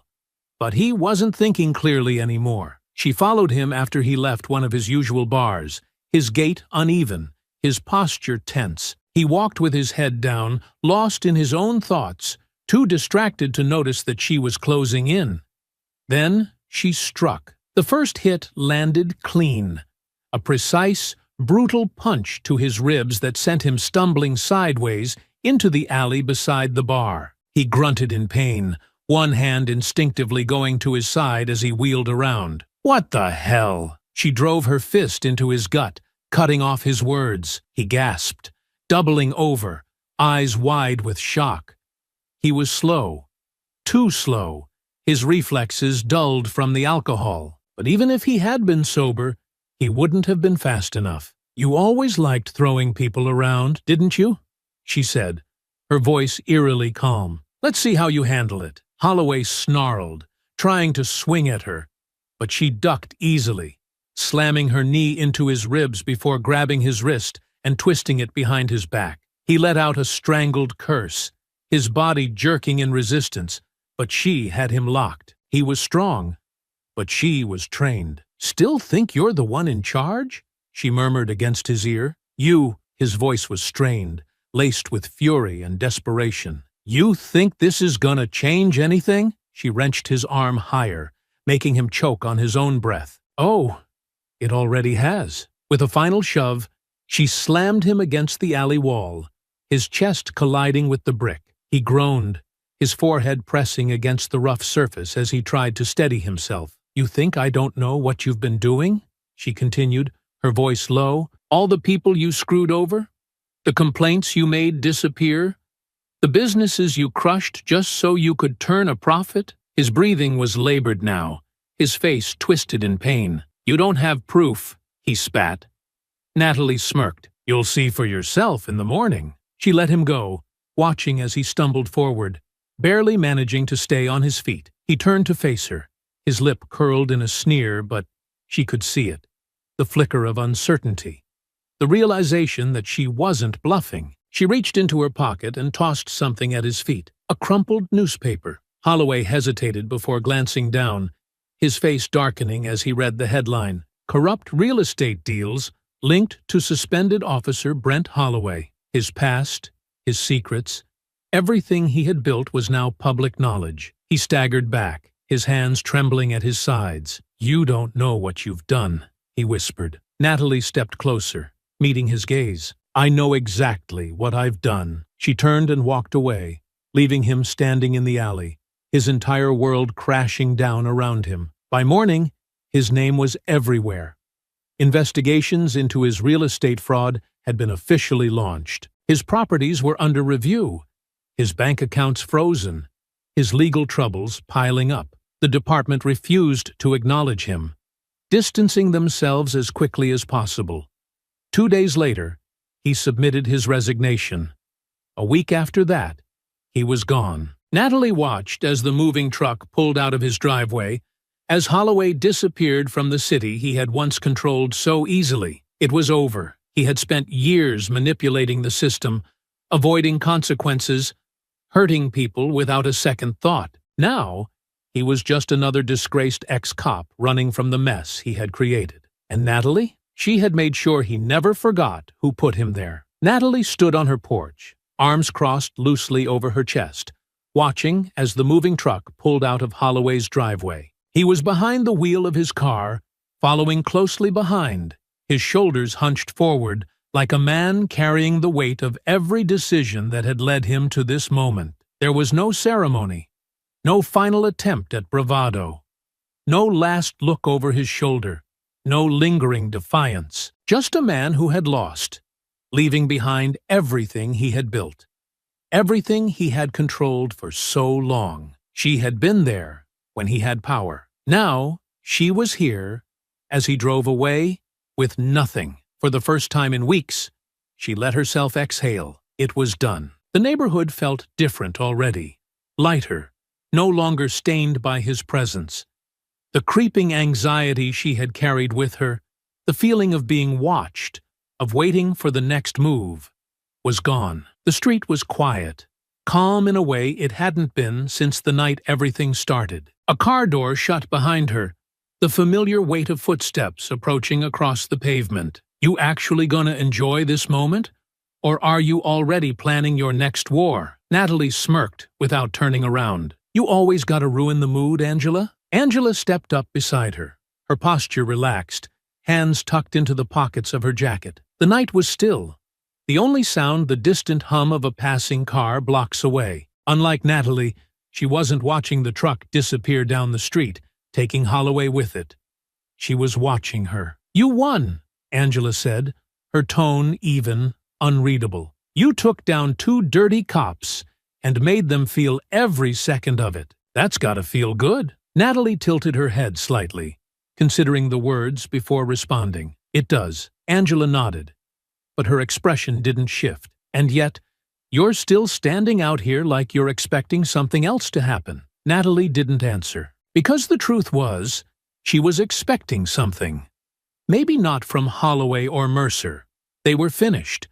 But he wasn't thinking clearly anymore. She followed him after he left one of his usual bars, his gait uneven, his posture tense. He walked with his head down, lost in his own thoughts, too distracted to notice that she was closing in. Then she struck. The first hit landed clean, a precise, brutal punch to his ribs that sent him stumbling sideways into the alley beside the bar. He grunted in pain, one hand instinctively going to his side as he wheeled around. "What the hell?" She drove her fist into his gut, cutting off his words. He gasped, doubling over, eyes wide with shock. He was slow, too slow, his reflexes dulled from the alcohol. But even if he had been sober, he wouldn't have been fast enough. "You always liked throwing people around, didn't you?" she said, her voice eerily calm. "Let's see how you handle it." Holloway snarled, trying to swing at her, but she ducked easily, slamming her knee into his ribs before grabbing his wrist and twisting it behind his back. He let out a strangled curse, his body jerking in resistance, but she had him locked. He was strong, but she was trained. "Still think you're the one in charge?" she murmured against his ear. "You," his voice was strained, laced with fury and desperation. "You think this is gonna change anything?" She wrenched his arm higher, making him choke on his own breath. "Oh, It already has. With a final shove, she slammed him against the alley wall, his chest colliding with the brick. He groaned, his forehead pressing against the rough surface as he tried to steady himself. "You think I don't know what you've been doing?" she continued, her voice low. "All the people you screwed over? The complaints you made disappear? The businesses you crushed just so you could turn a profit?" His breathing was labored now, his face twisted in pain. "You don't have proof," he spat. Natalie smirked. "You'll see for yourself in the morning." She let him go, watching as he stumbled forward, barely managing to stay on his feet. He turned to face her, his lip curled in a sneer, but she could see it. The flicker of uncertainty. The realization that she wasn't bluffing. She reached into her pocket and tossed something at his feet. A crumpled newspaper. Holloway hesitated before glancing down, his face darkening as he read the headline. "Corrupt real estate deals linked to suspended officer Brent Holloway." His past, his secrets, everything he had built was now public knowledge. He staggered back, his hands trembling at his sides. "You don't know what you've done," he whispered. Natalie stepped closer, meeting his gaze. "I know exactly what I've done." She turned and walked away, leaving him standing in the alley, his entire world crashing down around him. By morning, his name was everywhere. Investigations into his real estate fraud had been officially launched. His properties were under review, his bank accounts frozen, his legal troubles piling up. The department refused to acknowledge him, distancing themselves as quickly as possible. 2 days later, he submitted his resignation. A week after that, he was gone. Natalie watched as the moving truck pulled out of his driveway, as Holloway disappeared from the city he had once controlled so easily. It was over. He had spent years manipulating the system, avoiding consequences, hurting people without a second thought. Now, he was just another disgraced ex-cop running from the mess he had created. And Natalie? She had made sure he never forgot who put him there. Natalie stood on her porch, arms crossed loosely over her chest, watching as the moving truck pulled out of Holloway's driveway. He was behind the wheel of his car, following closely behind, his shoulders hunched forward, like a man carrying the weight of every decision that had led him to this moment. There was no ceremony, no final attempt at bravado, no last look over his shoulder, no lingering defiance. Just a man who had lost, leaving behind everything he had built, everything he had controlled for so long. She had been there when he had power. Now, she was here, as he drove away, with nothing. For the first time in weeks, she let herself exhale. It was done. The neighborhood felt different already, lighter, no longer stained by his presence. The creeping anxiety she had carried with her, the feeling of being watched, of waiting for the next move, was gone. The street was quiet, calm in a way it hadn't been since the night everything started. A car door shut behind her, the familiar weight of footsteps approaching across the pavement. "You actually gonna enjoy this moment? Or are you already planning your next war?" Natalie smirked without turning around. "You always gotta ruin the mood, Angela?" Angela stepped up beside her, her posture relaxed, hands tucked into the pockets of her jacket. The night was still, the only sound the distant hum of a passing car blocks away. Unlike Natalie, she wasn't watching the truck disappear down the street, taking Holloway with it. She was watching her. "You won," Angela said, her tone even, unreadable. "You took down 2 dirty cops and made them feel every second of it. That's gotta feel good." Natalie tilted her head slightly, considering the words before responding. "It does." Angela nodded, but her expression didn't shift. "And yet, you're still standing out here like you're expecting something else to happen." Natalie didn't answer. Because the truth was, she was expecting something. Maybe not from Holloway or Mercer. They were finished.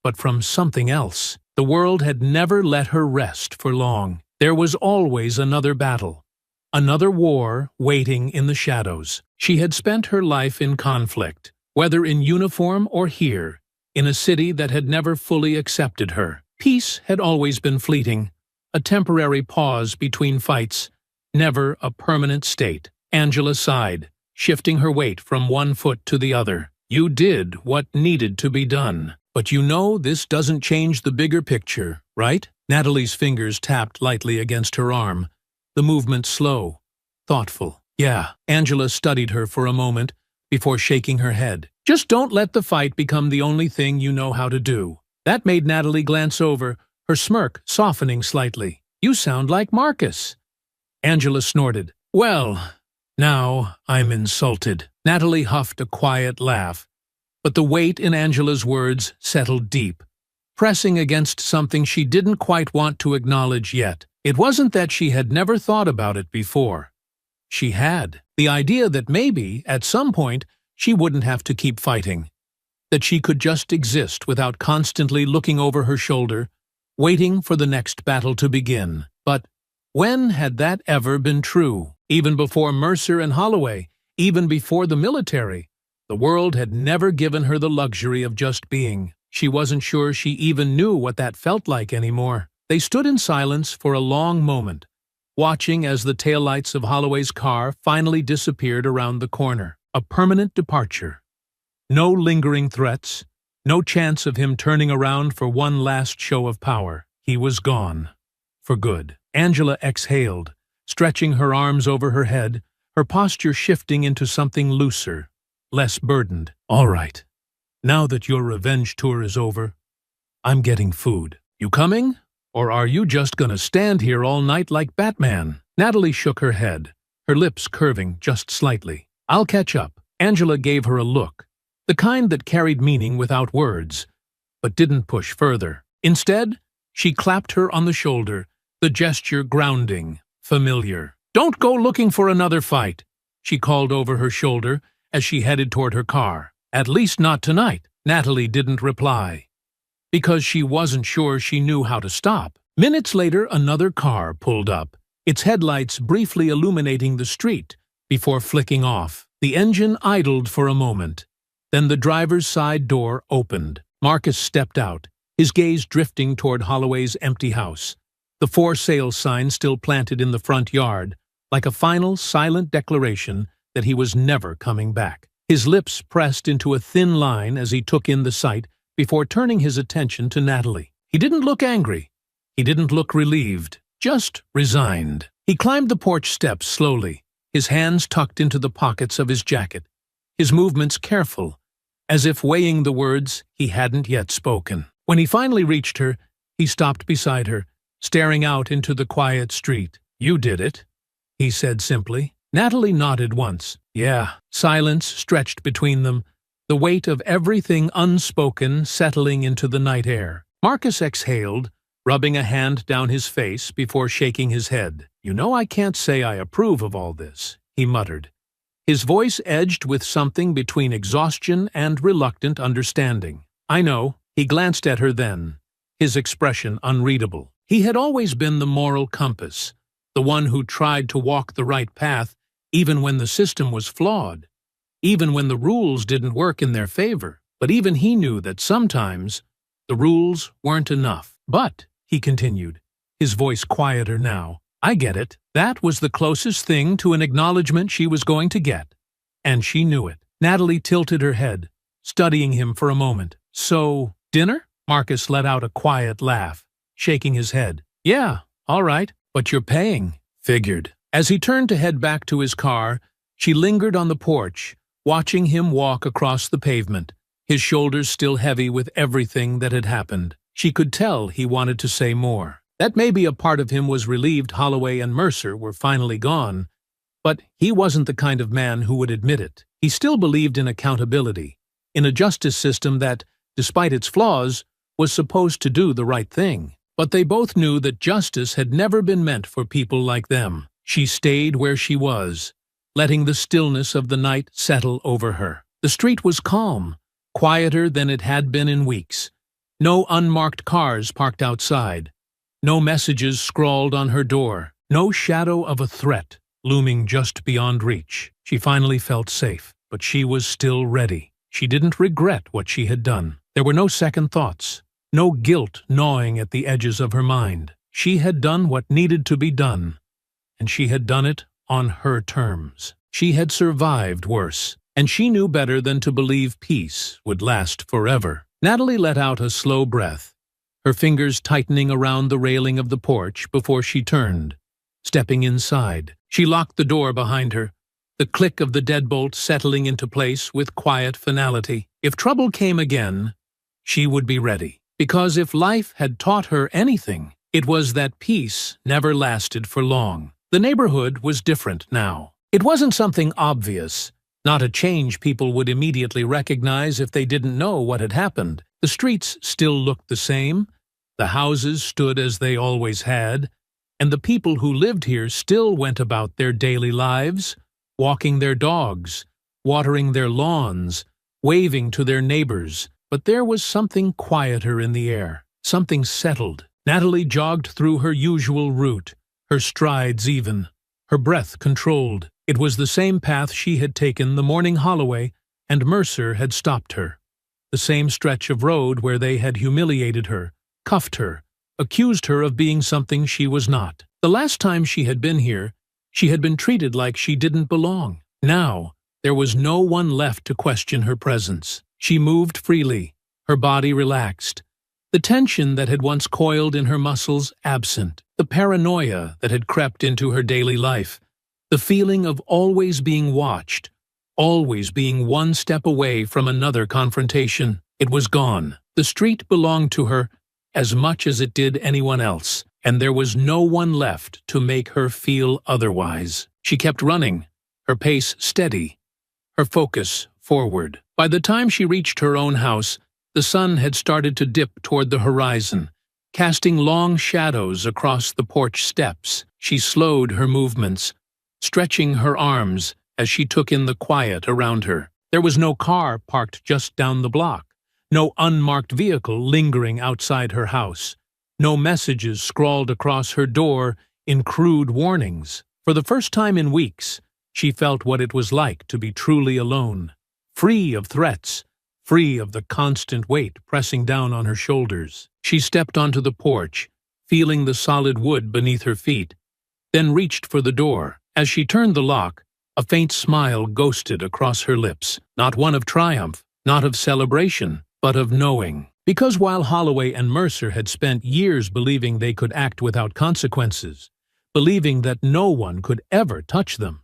But from something else. The world had never let her rest for long. There was always another battle. Another war waiting in the shadows. She had spent her life in conflict, whether in uniform or here, in a city that had never fully accepted her. Peace had always been fleeting, a temporary pause between fights, never a permanent state. Angela sighed. shifting her weight from one foot to the other. You did what needed to be done. But you know this doesn't change the bigger picture, right? Natalie's fingers tapped lightly against her arm, the movement slow, thoughtful. Yeah, Angela studied her for a moment before shaking her head. Just don't let the fight become the only thing you know how to do. That made Natalie glance over, her smirk softening slightly. You sound like Marcus. Angela snorted. Well, now I'm insulted. Natalie huffed a quiet laugh, but the weight in Angela's words settled deep, pressing against something she didn't quite want to acknowledge yet. It wasn't that she had never thought about it before. She had. The idea that maybe, at some point, she wouldn't have to keep fighting. That she could just exist without constantly looking over her shoulder, waiting for the next battle to begin. But when had that ever been true? Even before Mercer and Holloway, even before the military, the world had never given her the luxury of just being. She wasn't sure she even knew what that felt like anymore. They stood in silence for a long moment, watching as the taillights of Holloway's car finally disappeared around the corner. A permanent departure. No lingering threats, no chance of him turning around for one last show of power. He was gone. For good. Angela exhaled, stretching her arms over her head, her posture shifting into something looser, less burdened. All right. Now that your revenge tour is over, I'm getting food. You coming? Or are you just gonna stand here all night like Batman? Natalie shook her head, her lips curving just slightly. I'll catch up. Angela gave her a look, the kind that carried meaning without words, but didn't push further. Instead, she clapped her on the shoulder, the gesture grounding, familiar. Don't go looking for another fight, she called over her shoulder as she headed toward her car. At least not tonight. Natalie didn't reply, because she wasn't sure she knew how to stop. Minutes later, another car pulled up, its headlights briefly illuminating the street before flicking off. The engine idled for a moment. Then the driver's side door opened. Marcus stepped out, his gaze drifting toward Holloway's empty house, the for sale sign still planted in the front yard, like a final, silent declaration that he was never coming back. His lips pressed into a thin line as he took in the sight before turning his attention to Natalie. He didn't look angry. He didn't look relieved, just resigned. He climbed the porch steps slowly, his hands tucked into the pockets of his jacket, his movements careful, as if weighing the words he hadn't yet spoken. When he finally reached her, he stopped beside her, staring out into the quiet street. You did it, he said simply. Natalie nodded once. Yeah. Silence stretched between them, the weight of everything unspoken settling into the night air. Marcus exhaled, rubbing a hand down his face before shaking his head. You know I can't say I approve of all this, he muttered. His voice edged with something between exhaustion and reluctant understanding. I know. He glanced at her then, his expression unreadable. He had always been the moral compass, the one who tried to walk the right path even when the system was flawed, even when the rules didn't work in their favor. But even he knew that sometimes the rules weren't enough. But, he continued, his voice quieter now, I get it. That was the closest thing to an acknowledgement she was going to get, and she knew it. Natalie tilted her head, studying him for a moment. So, dinner? Marcus let out a quiet laugh, shaking his head. Yeah, all right, but you're paying. Figured. As he turned to head back to his car, she lingered on the porch, watching him walk across the pavement, his shoulders still heavy with everything that had happened. She could tell he wanted to say more. That maybe a part of him was relieved Holloway and Mercer were finally gone, but he wasn't the kind of man who would admit it. He still believed in accountability, in a justice system that, despite its flaws, was supposed to do the right thing. But they both knew that justice had never been meant for people like them. She stayed where she was, letting the stillness of the night settle over her. The street was calm, quieter than it had been in weeks. No unmarked cars parked outside, no messages scrawled on her door, no shadow of a threat looming just beyond reach. She finally felt safe, but she was still ready. She didn't regret what she had done. There were no second thoughts, no guilt gnawing at the edges of her mind. She had done what needed to be done, and she had done it on her terms. She had survived worse, and she knew better than to believe peace would last forever. Natalie let out a slow breath, her fingers tightening around the railing of the porch before she turned. Stepping inside, she locked the door behind her, the click of the deadbolt settling into place with quiet finality. If trouble came again, she would be ready. Because if life had taught her anything, it was that peace never lasted for long. The neighborhood was different now. It wasn't something obvious, not a change people would immediately recognize if they didn't know what had happened. The streets still looked the same, the houses stood as they always had, and the people who lived here still went about their daily lives, walking their dogs, watering their lawns, waving to their neighbors. But there was something quieter in the air, something settled. Natalie jogged through her usual route, her strides even, her breath controlled. It was the same path she had taken the morning Holloway and Mercer had stopped her. The same stretch of road where they had humiliated her, cuffed her, accused her of being something she was not. The last time she had been here, she had been treated like she didn't belong. Now, there was no one left to question her presence. She moved freely, her body relaxed, the tension that had once coiled in her muscles absent, the paranoia that had crept into her daily life, the feeling of always being watched, always being one step away from another confrontation. It was gone. The street belonged to her as much as it did anyone else, and there was no one left to make her feel otherwise. She kept running, her pace steady, her focus forward. By the time she reached her own house, the sun had started to dip toward the horizon, casting long shadows across the porch steps. She slowed her movements, stretching her arms as she took in the quiet around her. There was no car parked just down the block, no unmarked vehicle lingering outside her house, no messages scrawled across her door in crude warnings. For the first time in weeks, she felt what it was like to be truly alone, free of threats, free of the constant weight pressing down on her shoulders. She stepped onto the porch, feeling the solid wood beneath her feet, then reached for the door. As she turned the lock, a faint smile ghosted across her lips, not one of triumph, not of celebration, but of knowing. Because while Holloway and Mercer had spent years believing they could act without consequences, believing that no one could ever touch them,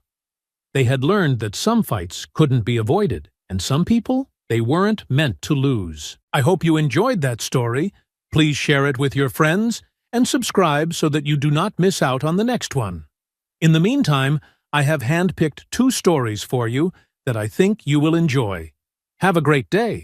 they had learned that some fights couldn't be avoided, and some people, they weren't meant to lose. I hope you enjoyed that story. Please share it with your friends, and subscribe so that you do not miss out on the next one. In the meantime, I have handpicked 2 stories for you that I think you will enjoy. Have a great day.